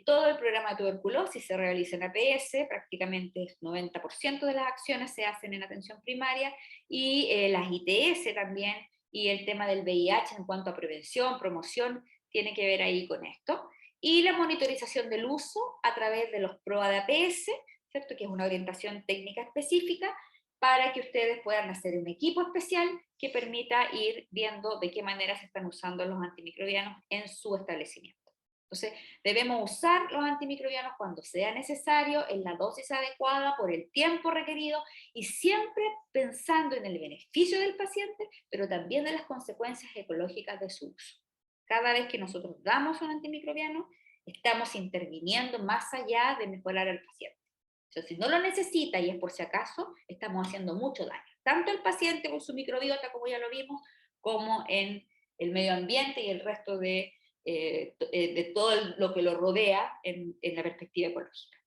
todo el programa de tuberculosis se realiza en APS, prácticamente el 90% de las acciones se hacen en atención primaria, y las ITS también, y el tema del VIH en cuanto a prevención, promoción, tiene que ver ahí con esto. Y la monitorización del uso a través de los PROA de APS, ¿cierto? Que es una orientación técnica específica, para que ustedes puedan hacer un equipo especial que permita ir viendo de qué manera se están usando los antimicrobianos en su establecimiento. Entonces, debemos usar los antimicrobianos cuando sea necesario, en la dosis adecuada, por el tiempo requerido, y siempre pensando en el beneficio del paciente, pero también de las consecuencias ecológicas de su uso. Cada vez que nosotros damos un antimicrobiano, estamos interviniendo más allá de mejorar al paciente. Entonces, si no lo necesita y es por si acaso, estamos haciendo mucho daño, tanto el paciente con su microbiota, como ya lo vimos, como en el medio ambiente y el resto de todo lo que lo rodea en la perspectiva ecológica.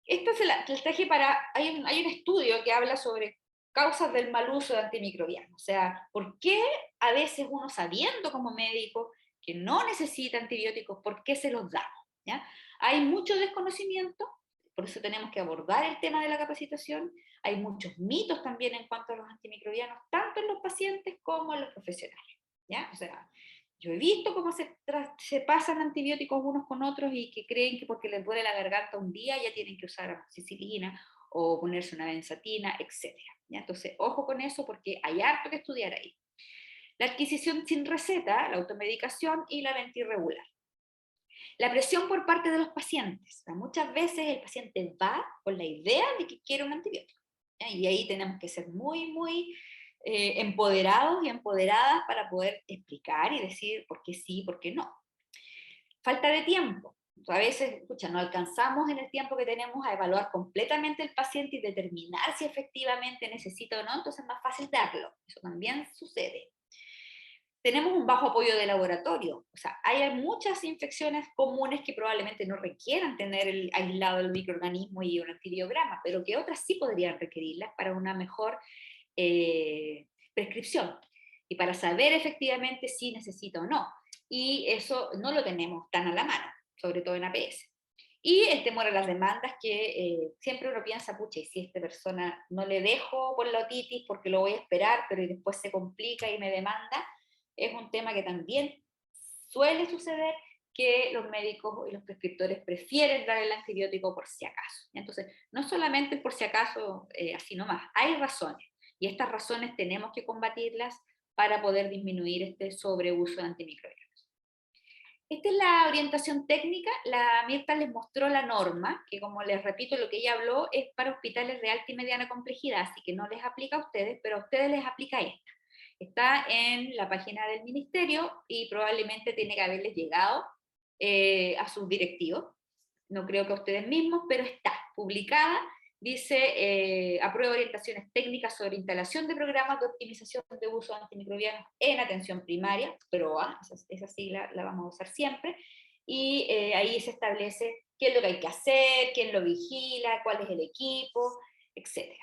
Esto se la traje para, hay un estudio que habla sobre causas del mal uso de antimicrobianos, o sea, ¿por qué a veces uno sabiendo como médico que no necesita antibióticos, por qué se los damos? ¿Ya? Hay mucho desconocimiento, por eso tenemos que abordar el tema de la capacitación, hay muchos mitos también en cuanto a los antimicrobianos, tanto en los pacientes como en los profesionales, ¿ya? O sea, yo he visto cómo se pasan antibióticos unos con otros y que creen que porque les duele la garganta un día ya tienen que usar amoxicilina o ponerse una benzatina, etc. ¿Ya? Entonces, ojo con eso porque hay harto que estudiar ahí. La adquisición sin receta, la automedicación y la venta irregular. La presión por parte de los pacientes. O sea, muchas veces el paciente va con la idea de que quiere un antibiótico. ¿Ya? Y ahí tenemos que ser muy empoderados y empoderadas para poder explicar y decir por qué sí, por qué no. Falta de tiempo. A veces, escucha, no alcanzamos en el tiempo que tenemos a evaluar completamente el paciente y determinar si efectivamente necesita o no, entonces es más fácil darlo. Eso también sucede. Tenemos un bajo apoyo de laboratorio. O sea, hay muchas infecciones comunes que probablemente no requieran tener aislado el microorganismo y un antibiograma, pero que otras sí podrían requerirlas para una mejor prescripción y para saber efectivamente si necesita o no. Y eso no lo tenemos tan a la mano, sobre todo en APS. Y el temor a las demandas, que siempre uno piensa, pucha, y si a esta persona no le dejo por la otitis porque lo voy a esperar, pero después se complica y me demanda, es un tema que también suele suceder, que los médicos y los prescriptores prefieren dar el antibiótico por si acaso. Entonces, no solamente por si acaso, así nomás, hay razones, y estas razones tenemos que combatirlas para poder disminuir este sobreuso de antimicrobianos. Esta es la orientación técnica. La Mirta les mostró la norma, que como les repito, lo que ella habló es para hospitales de alta y mediana complejidad, así que no les aplica a ustedes, pero a ustedes les aplica esta. Está en la página del ministerio y probablemente tiene que haberles llegado a sus directivos. No creo que a ustedes mismos, pero está publicada. Dice, aprueba orientaciones técnicas sobre instalación de programas de optimización de uso de antimicrobianos en atención primaria, PROA, esa sigla la vamos a usar siempre, y ahí se establece qué es lo que hay que hacer, quién lo vigila, cuál es el equipo, etc.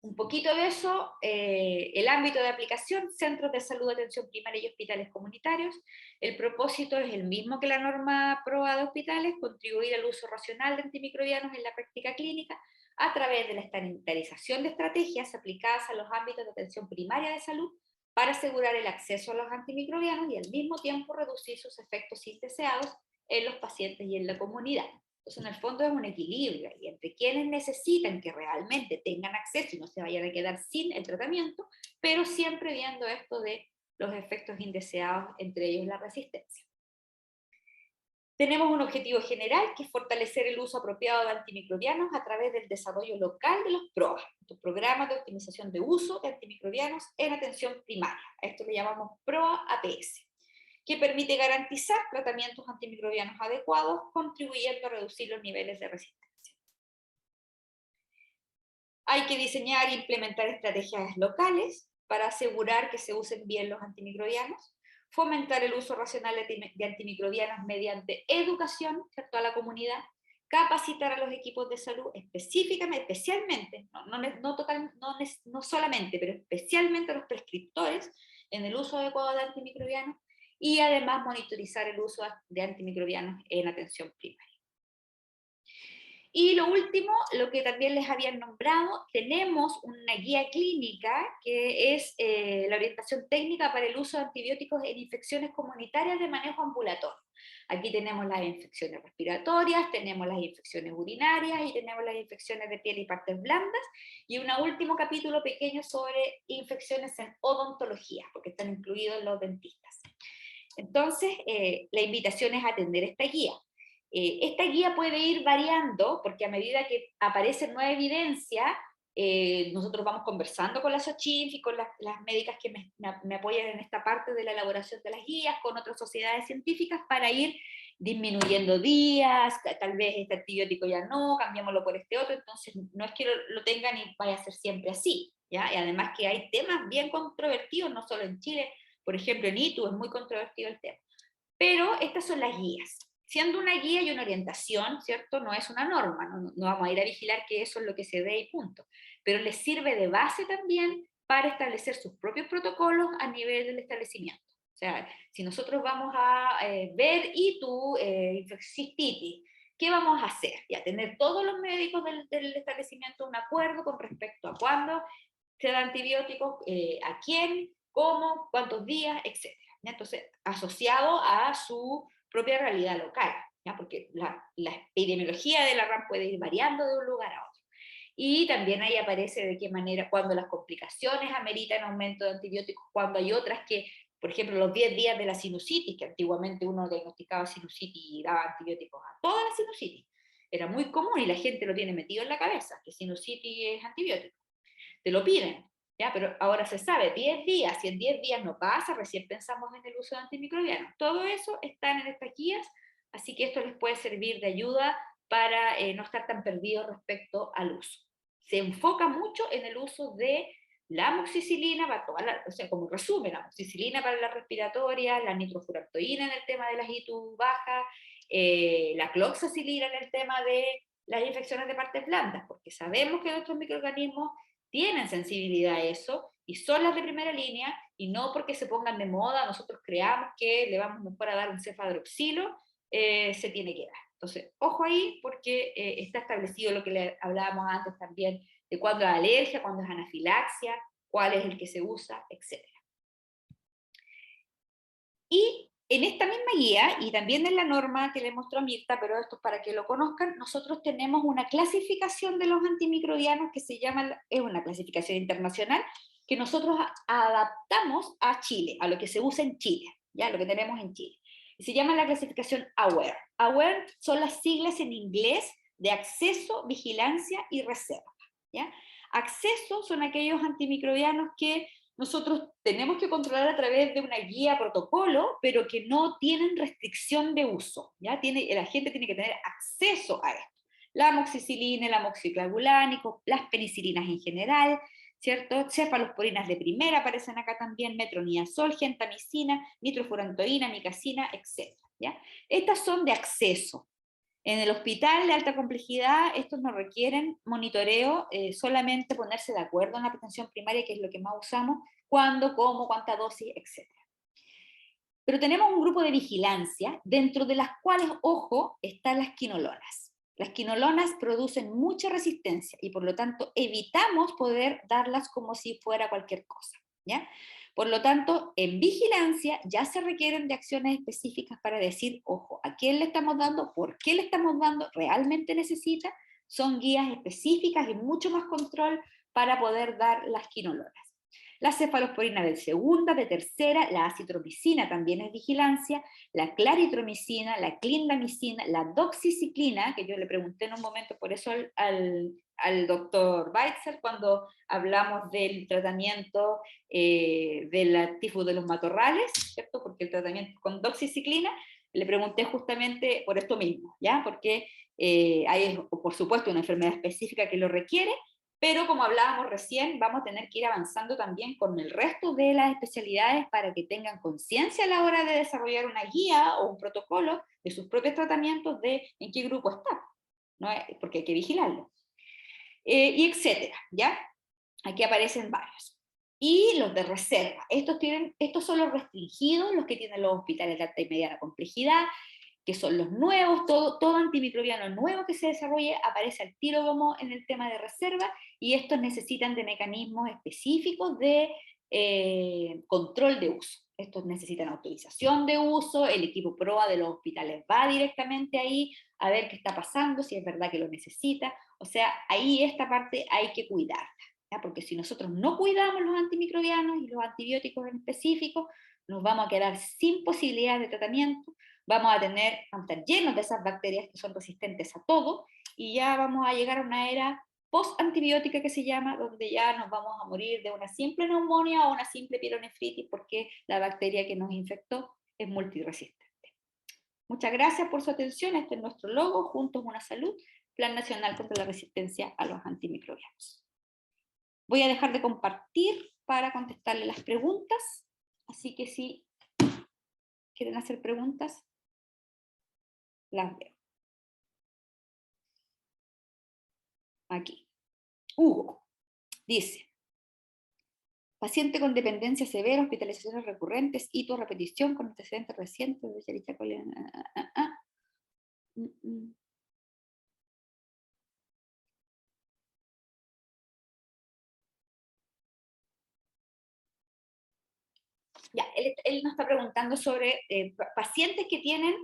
Un poquito de eso, el ámbito de aplicación, centros de salud, atención primaria y hospitales comunitarios. El propósito es el mismo que la norma PROA de hospitales, contribuir al uso racional de antimicrobianos en la práctica clínica a través de la estandarización de estrategias aplicadas a los ámbitos de atención primaria de salud, para asegurar el acceso a los antimicrobianos y al mismo tiempo reducir sus efectos indeseados en los pacientes y en la comunidad. Entonces, en el fondo es un equilibrio y entre quienes necesitan que realmente tengan acceso y no se vayan a quedar sin el tratamiento, pero siempre viendo esto de los efectos indeseados, entre ellos la resistencia. Tenemos un objetivo general, que es fortalecer el uso apropiado de antimicrobianos a través del desarrollo local de los PROA, los programas de optimización de uso de antimicrobianos en atención primaria. A esto le llamamos PROA-APS, que permite garantizar tratamientos antimicrobianos adecuados, contribuyendo a reducir los niveles de resistencia. Hay que diseñar e implementar estrategias locales para asegurar que se usen bien los antimicrobianos, fomentar el uso racional de antimicrobianos mediante educación, ¿cierto?, a la comunidad, capacitar a los equipos de salud especialmente, no solamente, pero especialmente a los prescriptores en el uso adecuado de antimicrobianos, y además monitorizar el uso de antimicrobianos en atención primaria. Y lo último, lo que también les habían nombrado, tenemos una guía clínica que es la orientación técnica para el uso de antibióticos en infecciones comunitarias de manejo ambulatorio. Aquí tenemos las infecciones respiratorias, tenemos las infecciones urinarias y tenemos las infecciones de piel y partes blandas, y un último capítulo pequeño sobre infecciones en odontología, porque están incluidos los dentistas. Entonces, la invitación es atender esta guía. Esta guía puede ir variando, porque a medida que aparece nueva evidencia, nosotros vamos conversando con la SOCHINF y con las médicas que me apoyan en esta parte de la elaboración de las guías, con otras sociedades científicas, para ir disminuyendo días, tal vez este antibiótico ya no, cambiémoslo por este otro. Entonces no es que lo tengan y vaya a ser siempre así, ¿ya? Y además que hay temas bien controvertidos, no solo en Chile, por ejemplo en ITU es muy controvertido el tema. Pero estas son las guías. Siendo una guía y una orientación, ¿cierto? No es una norma, no vamos a ir a vigilar que eso es lo que se dé y punto. Pero les sirve de base también para establecer sus propios protocolos a nivel del establecimiento. O sea, si nosotros vamos a ver ITU, cistitis, ¿qué vamos a hacer? Ya tener todos los médicos del establecimiento un acuerdo con respecto a cuándo se da antibióticos, a quién, cómo, cuántos días, etc. Entonces, asociado a su propia realidad local, ¿ya? Porque la epidemiología de la RAM puede ir variando de un lugar a otro. Y también ahí aparece de qué manera, cuando las complicaciones ameritan aumento de antibióticos, cuando hay otras que, por ejemplo, los 10 días de la sinusitis, que antiguamente uno diagnosticaba sinusitis y daba antibióticos a toda la sinusitis. Era muy común y la gente lo tiene metido en la cabeza, que sinusitis es antibiótico. Te lo piden, ¿ya? Pero ahora se sabe, 10 días, si en 10 días no pasa, recién pensamos en el uso de antimicrobianos. Todo eso está en estas guías, así que esto les puede servir de ayuda para no estar tan perdidos respecto al uso. Se enfoca mucho en el uso de la amoxicilina, o sea, como resumen, la amoxicilina para la respiratoria, la nitrofurantoína en el tema de las ITU bajas, la cloxacilina en el tema de las infecciones de partes blandas, porque sabemos que nuestros microorganismos tienen sensibilidad a eso y son las de primera línea, y no porque se pongan de moda, nosotros creamos que le vamos mejor a dar un cefadroxilo, se tiene que dar. Entonces, ojo ahí, porque está establecido lo que le hablábamos antes también, de cuándo es alergia, cuándo es anafilaxia, cuál es el que se usa, etc. Y en esta misma guía, y también en la norma que le mostró Mirta, pero esto es para que lo conozcan, nosotros tenemos una clasificación de los antimicrobianos que se llama, es una clasificación internacional, que nosotros adaptamos a Chile, a lo que se usa en Chile, ya lo que tenemos en Chile. Y se llama la clasificación AWARE. AWARE son las siglas en inglés de acceso, vigilancia y reserva, ¿ya? Acceso son aquellos antimicrobianos que nosotros tenemos que controlar a través de una guía protocolo, pero que no tienen restricción de uso, ¿ya? La gente tiene que tener acceso a esto. La amoxicilina, el amoxiclavulánico, las penicilinas en general, ¿cierto? Cefalosporinas de primera aparecen acá también, metronidazol, gentamicina, nitrofurantoína, micacina, etc. ¿Ya? Estas son de acceso. En el hospital de alta complejidad, estos no requieren monitoreo, solamente ponerse de acuerdo en la atención primaria, que es lo que más usamos, cuándo, cómo, cuánta dosis, etc. Pero tenemos un grupo de vigilancia, dentro de las cuales, ojo, están las quinolonas. Las quinolonas producen mucha resistencia y por lo tanto evitamos poder darlas como si fuera cualquier cosa, ¿ya? Por lo tanto, en vigilancia ya se requieren de acciones específicas para decir, ojo, ¿a quién le estamos dando? ¿Por qué le estamos dando? ¿Realmente necesita? Son guías específicas y mucho más control para poder dar las quinolonas. La cefalosporina de segunda, de tercera, la acitromicina también es vigilancia, la claritromicina, la clindamicina, la doxiciclina, que yo le pregunté en un momento por eso al doctor Weitzer cuando hablamos del tratamiento del tifus de los matorrales, ¿cierto? Porque el tratamiento con doxiciclina, le pregunté justamente por esto mismo, ¿ya? Porque hay, por supuesto, una enfermedad específica que lo requiere, pero como hablábamos recién, vamos a tener que ir avanzando también con el resto de las especialidades para que tengan conciencia a la hora de desarrollar una guía o un protocolo de sus propios tratamientos de en qué grupo está, ¿no? Porque hay que vigilarlo. Y etcétera, ¿ya? Aquí aparecen varios. Y los de reserva. Estos son los restringidos, los que tienen los hospitales de alta y mediana complejidad, que son los nuevos, todo antimicrobiano nuevo que se desarrolle aparece al tiro como en el tema de reserva, y estos necesitan de mecanismos específicos de control de uso. Estos necesitan autorización de uso, el equipo PROA de los hospitales va directamente ahí a ver qué está pasando, si es verdad que lo necesita, o sea, ahí esta parte hay que cuidarla, ¿ya? Porque si nosotros no cuidamos los antimicrobianos y los antibióticos en específico, nos vamos a quedar sin posibilidades de tratamiento, vamos a estar llenos de esas bacterias que son resistentes a todo, y ya vamos a llegar a una era post-antibiótica que se llama, donde ya nos vamos a morir de una simple neumonía o una simple pielonefritis porque la bacteria que nos infectó es multiresistente. Muchas gracias por su atención. Este es nuestro logo, Juntos una Salud, Plan Nacional contra la Resistencia a los Antimicrobianos. Voy a dejar de compartir para contestarle las preguntas, así que si quieren hacer preguntas, las veo. Aquí. Hugo dice, paciente con dependencia severa, hospitalizaciones recurrentes, hito, repetición con antecedentes recientes de Escherichia coli. Ya, él nos está preguntando sobre pacientes que tienen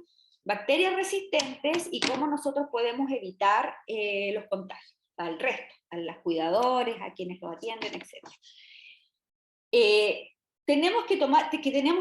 bacterias resistentes y cómo nosotros podemos evitar los contagios al resto, a los cuidadores, a quienes los atienden, etc. Tenemos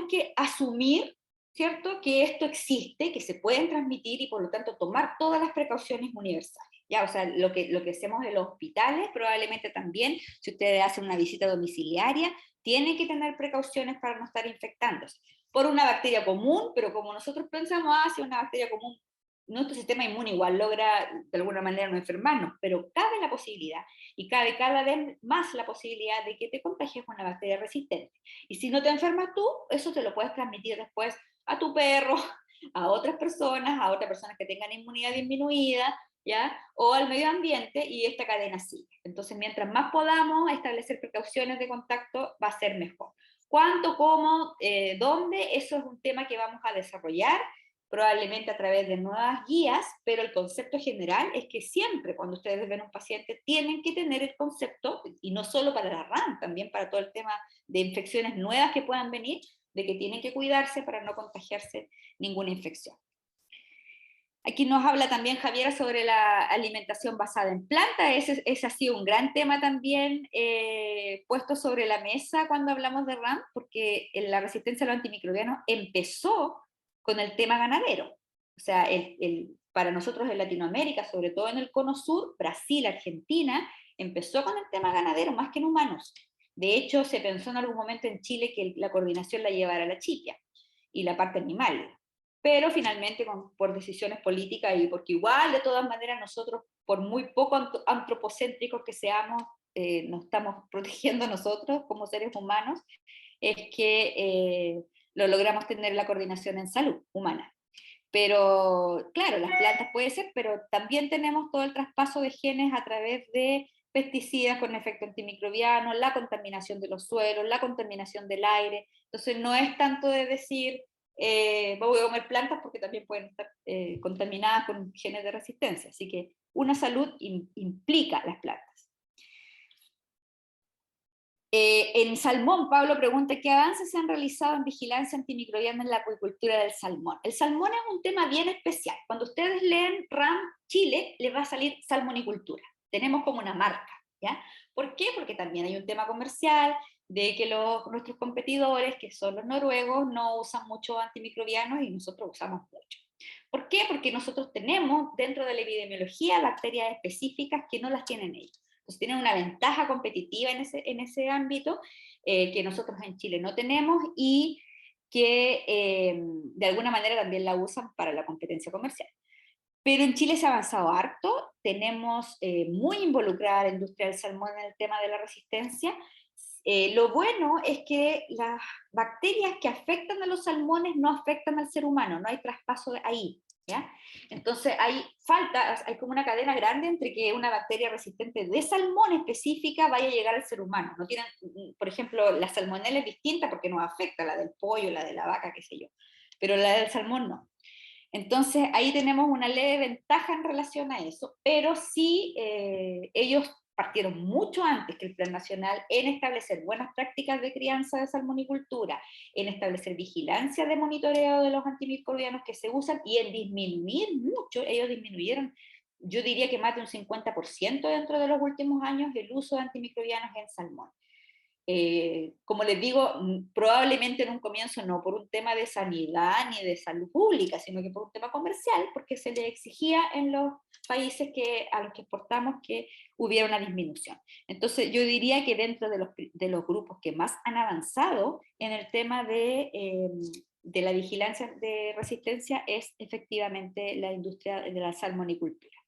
que asumir, ¿cierto?, que esto existe, que se pueden transmitir y por lo tanto tomar todas las precauciones universales. Ya, o sea, lo que hacemos en los hospitales, probablemente también, si ustedes hacen una visita domiciliaria, tienen que tener precauciones para no estar infectándose. Por una bacteria común, pero como nosotros pensamos, si una bacteria común, nuestro sistema inmune igual logra de alguna manera no enfermarnos, pero cabe la posibilidad, y cabe cada vez más la posibilidad de que te contagies con una bacteria resistente. Y si no te enfermas tú, eso te lo puedes transmitir después a tu perro, a otras personas que tengan inmunidad disminuida, ¿ya? O al medio ambiente, y esta cadena sigue. Entonces, mientras más podamos establecer precauciones de contacto, va a ser mejor. ¿Cuánto, cómo, dónde? Eso es un tema que vamos a desarrollar, probablemente a través de nuevas guías, pero el concepto general es que siempre cuando ustedes ven a un paciente tienen que tener el concepto, y no solo para la RAM, también para todo el tema de infecciones nuevas que puedan venir, de que tienen que cuidarse para no contagiarse ninguna infección. Aquí nos habla también Javiera sobre la alimentación basada en plantas. Ese ha sido un gran tema también puesto sobre la mesa cuando hablamos de RAM, porque la resistencia a los antimicrobianos empezó con el tema ganadero. O sea, para nosotros en Latinoamérica, sobre todo en el cono sur, Brasil, Argentina, empezó con el tema ganadero más que en humanos. De hecho, se pensó en algún momento en Chile que la coordinación la llevara la chipia y la parte animal, pero finalmente por decisiones políticas y porque igual de todas maneras nosotros, por muy poco antropocéntricos que seamos, nos estamos protegiendo nosotros como seres humanos, es que lo logramos tener la coordinación en salud humana. Pero claro, las plantas puede ser, pero también tenemos todo el traspaso de genes a través de pesticidas con efecto antimicrobiano, la contaminación de los suelos, la contaminación del aire. Entonces no es tanto de decir voy a comer plantas porque también pueden estar contaminadas con genes de resistencia. Así que una salud implica las plantas. En salmón, Pablo pregunta, ¿qué avances se han realizado en vigilancia antimicrobiana en la acuicultura del salmón? El salmón es un tema bien especial. Cuando ustedes leen RAM Chile, les va a salir salmonicultura. Tenemos como una marca, ¿ya? ¿Por qué? Porque también hay un tema comercial de que nuestros competidores, que son los noruegos, no usan mucho antimicrobianos y nosotros usamos mucho. ¿Por qué? Porque nosotros tenemos dentro de la epidemiología bacterias específicas que no las tienen ellos. Entonces tienen una ventaja competitiva en ese ámbito que nosotros en Chile no tenemos y que de alguna manera también la usan para la competencia comercial. Pero en Chile se ha avanzado harto, tenemos muy involucrada la industria del salmón en el tema de la resistencia. Lo bueno es que las bacterias que afectan a los salmones no afectan al ser humano, no hay traspaso ahí, ¿ya? Entonces hay como una cadena grande entre que una bacteria resistente de salmón específica vaya a llegar al ser humano. No tienen, por ejemplo, la salmonela es distinta porque nos afecta, la del pollo, la de la vaca, qué sé yo, pero la del salmón no. Entonces ahí tenemos una leve ventaja en relación a eso, pero sí ellos partieron mucho antes que el Plan Nacional en establecer buenas prácticas de crianza de salmonicultura, en establecer vigilancia de monitoreo de los antimicrobianos que se usan y en disminuir mucho, ellos disminuyeron, yo diría que más de un 50% dentro de los últimos años el uso de antimicrobianos en salmón. Como les digo, probablemente en un comienzo no por un tema de sanidad ni de salud pública, sino que por un tema comercial, porque se le exigía en los países a los que exportamos que hubiera una disminución. Entonces yo diría que dentro de los grupos que más han avanzado en el tema de la vigilancia de resistencia es efectivamente la industria de la salmonicultura.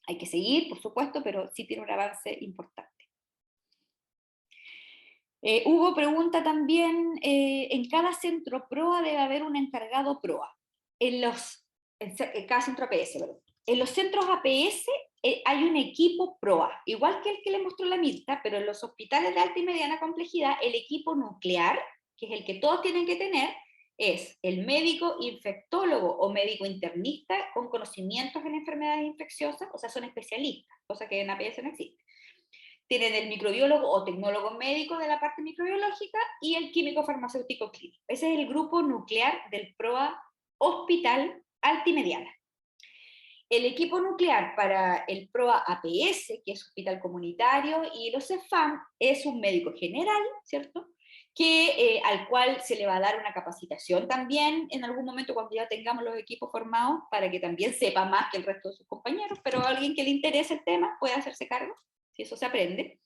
Hay que seguir, por supuesto, pero sí tiene un avance importante. Hugo pregunta también, en cada centro PROA debe haber un encargado PROA. En cada centro APS, perdón. En los centros APS hay un equipo PROA, igual que el que le mostró la Mirta, pero en los hospitales de alta y mediana complejidad, el equipo nuclear, que es el que todos tienen que tener, es el médico infectólogo o médico internista con conocimientos en enfermedades infecciosas, o sea, son especialistas, cosa que en APS no existe. Tienen el microbiólogo o tecnólogo médico de la parte microbiológica y el químico farmacéutico clínico. Ese es el grupo nuclear del PROA Hospital Alta y Mediana. El equipo nuclear para el PROA APS, que es Hospital Comunitario, y los CEFAM, es un médico general, ¿cierto? Al cual se le va a dar una capacitación también en algún momento cuando ya tengamos los equipos formados, para que también sepa más que el resto de sus compañeros, pero a alguien que le interese el tema puede hacerse cargo, si eso se aprende.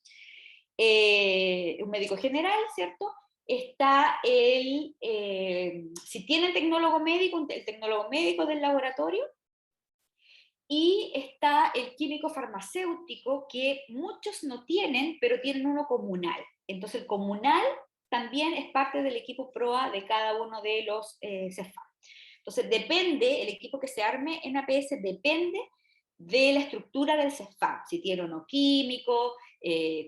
Un médico general, ¿cierto? Está si tiene el tecnólogo médico del laboratorio, y está el químico farmacéutico, que muchos no tienen, pero tienen uno comunal. Entonces el comunal también es parte del equipo PROA de cada uno de los CEFAM. Entonces depende, el equipo que se arme en APS depende de la estructura del CEFAM, si tiene o no químico,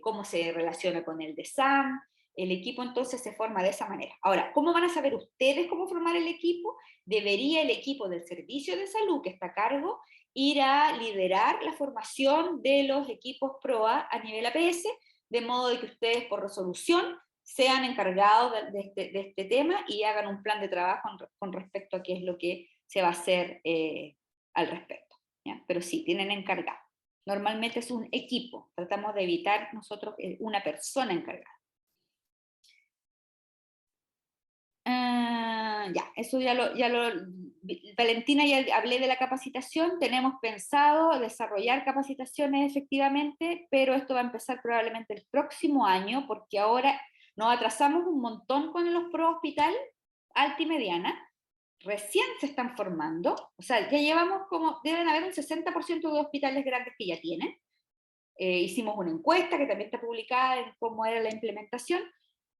cómo se relaciona con el de SAM. El equipo entonces se forma de esa manera. Ahora, ¿cómo van a saber ustedes cómo formar el equipo? Debería el equipo del servicio de salud que está a cargo ir a liderar la formación de los equipos PROA a nivel APS, de modo de que ustedes por resolución sean encargados de este tema y hagan un plan de trabajo con respecto a qué es lo que se va a hacer al respecto, ¿ya? Pero sí, tienen encargado. Normalmente es un equipo, tratamos de evitar nosotros una persona encargada. Ya, eso Valentina, ya hablé de la capacitación, tenemos pensado desarrollar capacitaciones efectivamente, pero esto va a empezar probablemente el próximo año, porque ahora nos atrasamos un montón con los pro hospital alta y mediana, recién se están formando, o sea, ya llevamos deben haber un 60% de hospitales grandes que ya tienen. Hicimos una encuesta que también está publicada en cómo era la implementación,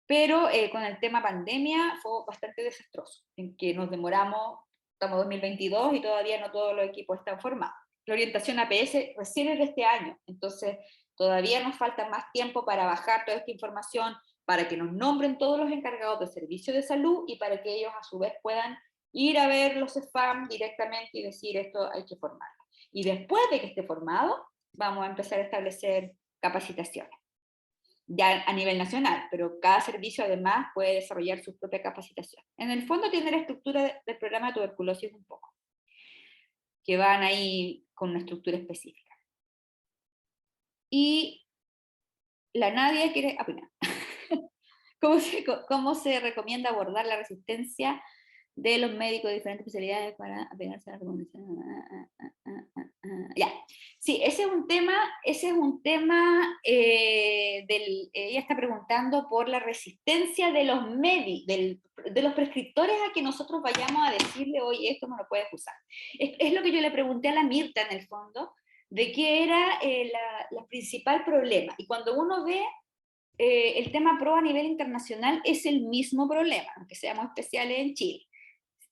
pero con el tema pandemia fue bastante desastroso, en que nos demoramos, estamos en 2022 y todavía no todos los equipos están formados. La orientación APS recién es de este año, entonces todavía nos falta más tiempo para bajar toda esta información, para que nos nombren todos los encargados de servicio de salud y para que ellos a su vez puedan ir a ver los spam directamente y decir esto hay que formarlo. Y después de que esté formado, vamos a empezar a establecer capacitaciones. ya a nivel nacional, pero cada servicio además puede desarrollar su propia capacitación. En el fondo tiene la estructura del programa de tuberculosis un poco, que van ahí con una estructura específica. Y la Nadia quiere opinar. ¿Cómo se recomienda abordar la resistencia de los médicos de diferentes especialidades para apegarse a la recomendación? Ya, sí, ese es un tema ella está preguntando por la resistencia de los de los prescriptores a que nosotros vayamos a decirle, oye, esto no lo puedes usar. Es lo que yo le pregunté a la Mirta en el fondo, de qué era la principal problema. Y cuando uno ve el tema PRO a nivel internacional es el mismo problema, aunque seamos especiales en Chile.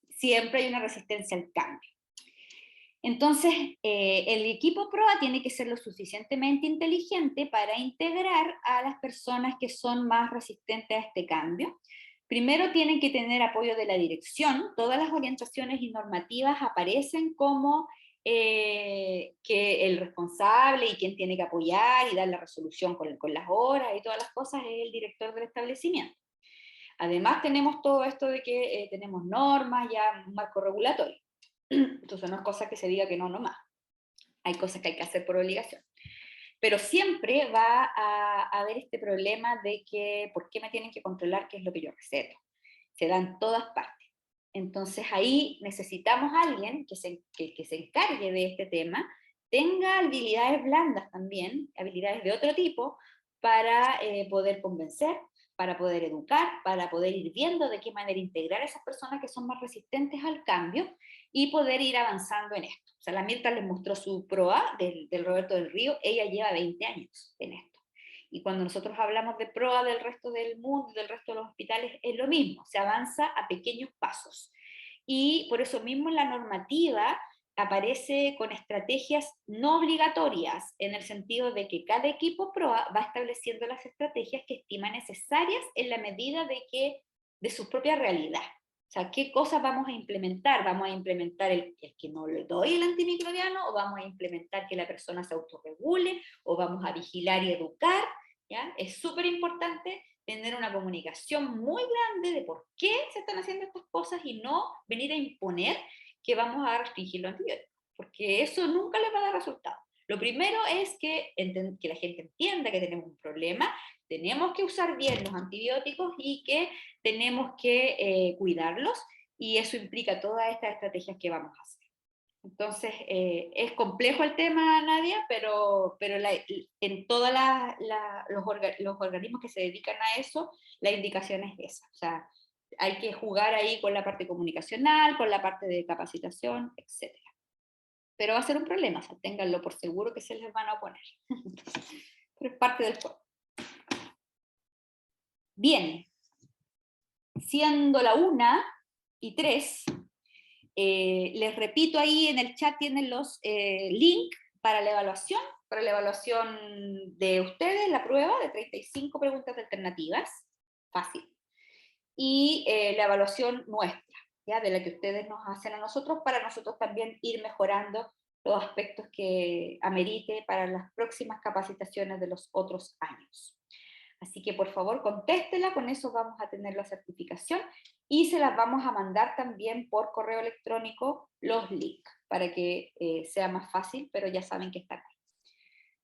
Siempre hay una resistencia al cambio. Entonces, el equipo PROA tiene que ser lo suficientemente inteligente para integrar a las personas que son más resistentes a este cambio. Primero tienen que tener apoyo de la dirección. Todas las orientaciones y normativas aparecen como que el responsable y quien tiene que apoyar y dar la resolución con las horas y todas las cosas es el director del establecimiento. Además tenemos todo esto de que tenemos normas, ya un marco regulatorio. Entonces no es cosa que se diga que no nomás. Hay cosas que hay que hacer por obligación. Pero siempre va a haber este problema de que, ¿por qué me tienen que controlar qué es lo que yo receto? Se da en todas partes. Entonces ahí necesitamos a alguien que se encargue de este tema, tenga habilidades blandas también, habilidades de otro tipo, para poder convencer, para poder educar, para poder ir viendo de qué manera integrar a esas personas que son más resistentes al cambio y poder ir avanzando en esto. O sea, la Mirta les mostró su PROA del Roberto del Río, ella lleva 20 años en esto. Y cuando nosotros hablamos de PROA del resto del mundo, del resto de los hospitales, es lo mismo, se avanza a pequeños pasos. Y por eso mismo en la normativa aparece con estrategias no obligatorias, en el sentido de que cada equipo PROA va estableciendo las estrategias que estima necesarias en la medida de su propia realidad. O sea, ¿qué cosas vamos a implementar? ¿Vamos a implementar el que no le doy el antimicrobiano? ¿O vamos a implementar que la persona se autorregule? ¿O vamos a vigilar y educar? ¿Ya? Es súper importante tener una comunicación muy grande de por qué se están haciendo estas cosas y no venir a imponer que vamos a restringir los antibióticos, porque eso nunca les va a dar resultado. Lo primero es que la gente entienda que tenemos un problema, tenemos que usar bien los antibióticos y que tenemos que cuidarlos, y eso implica todas estas estrategias que vamos a hacer. Entonces, es complejo el tema, Nadia, pero en todos los organismos que se dedican a eso, la indicación es esa. O sea, hay que jugar ahí con la parte comunicacional, con la parte de capacitación, etc. Pero va a ser un problema, o sea, ténganlo por seguro que se les van a oponer. Pero es parte del juego. Bien, siendo la 1:03, les repito, ahí en el chat tienen los links para la evaluación de ustedes, la prueba de 35 preguntas alternativas, fácil, y la evaluación nuestra, ¿ya? De la que ustedes nos hacen a nosotros, para nosotros también ir mejorando los aspectos que amerite para las próximas capacitaciones de los otros años. Así que por favor contéstela, con eso vamos a tener la certificación y se las vamos a mandar también por correo electrónico los links para que sea más fácil, pero ya saben que está acá.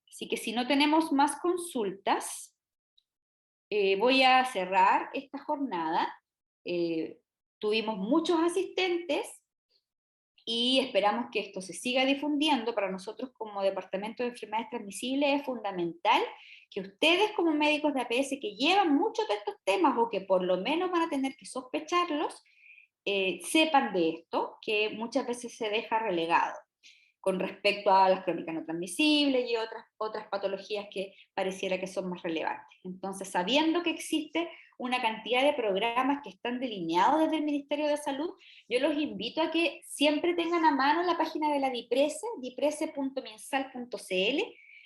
Así que si no tenemos más consultas, voy a cerrar esta jornada. Tuvimos muchos asistentes y esperamos que esto se siga difundiendo. Para nosotros como Departamento de Enfermedades Transmisibles es fundamental que ustedes como médicos de APS que llevan muchos de estos temas o que por lo menos van a tener que sospecharlos, sepan de esto, que muchas veces se deja relegado con respecto a las crónicas no transmisibles y otras patologías que pareciera que son más relevantes. Entonces, sabiendo que existe una cantidad de programas que están delineados desde el Ministerio de Salud, yo los invito a que siempre tengan a mano la página de la DIPRESE, diprese.minsal.cl.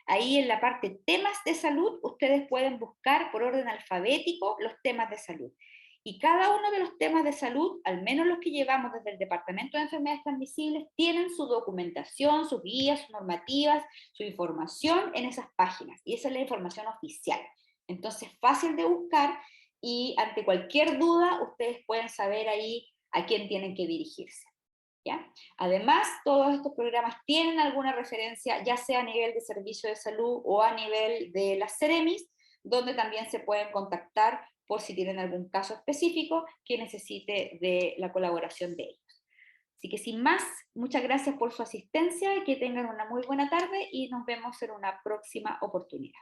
Ahí en la parte temas de salud, ustedes pueden buscar por orden alfabético los temas de salud. Y cada uno de los temas de salud, al menos los que llevamos desde el Departamento de Enfermedades Transmisibles, tienen su documentación, sus guías, sus normativas, su información en esas páginas. Y esa es la información oficial. Entonces, fácil de buscar y ante cualquier duda, ustedes pueden saber ahí a quién tienen que dirigirse. ¿Ya? Además, todos estos programas tienen alguna referencia, ya sea a nivel de servicio de salud o a nivel de las Ceremis, donde también se pueden contactar por si tienen algún caso específico que necesite de la colaboración de ellos. Así que sin más, muchas gracias por su asistencia, que tengan una muy buena tarde y nos vemos en una próxima oportunidad.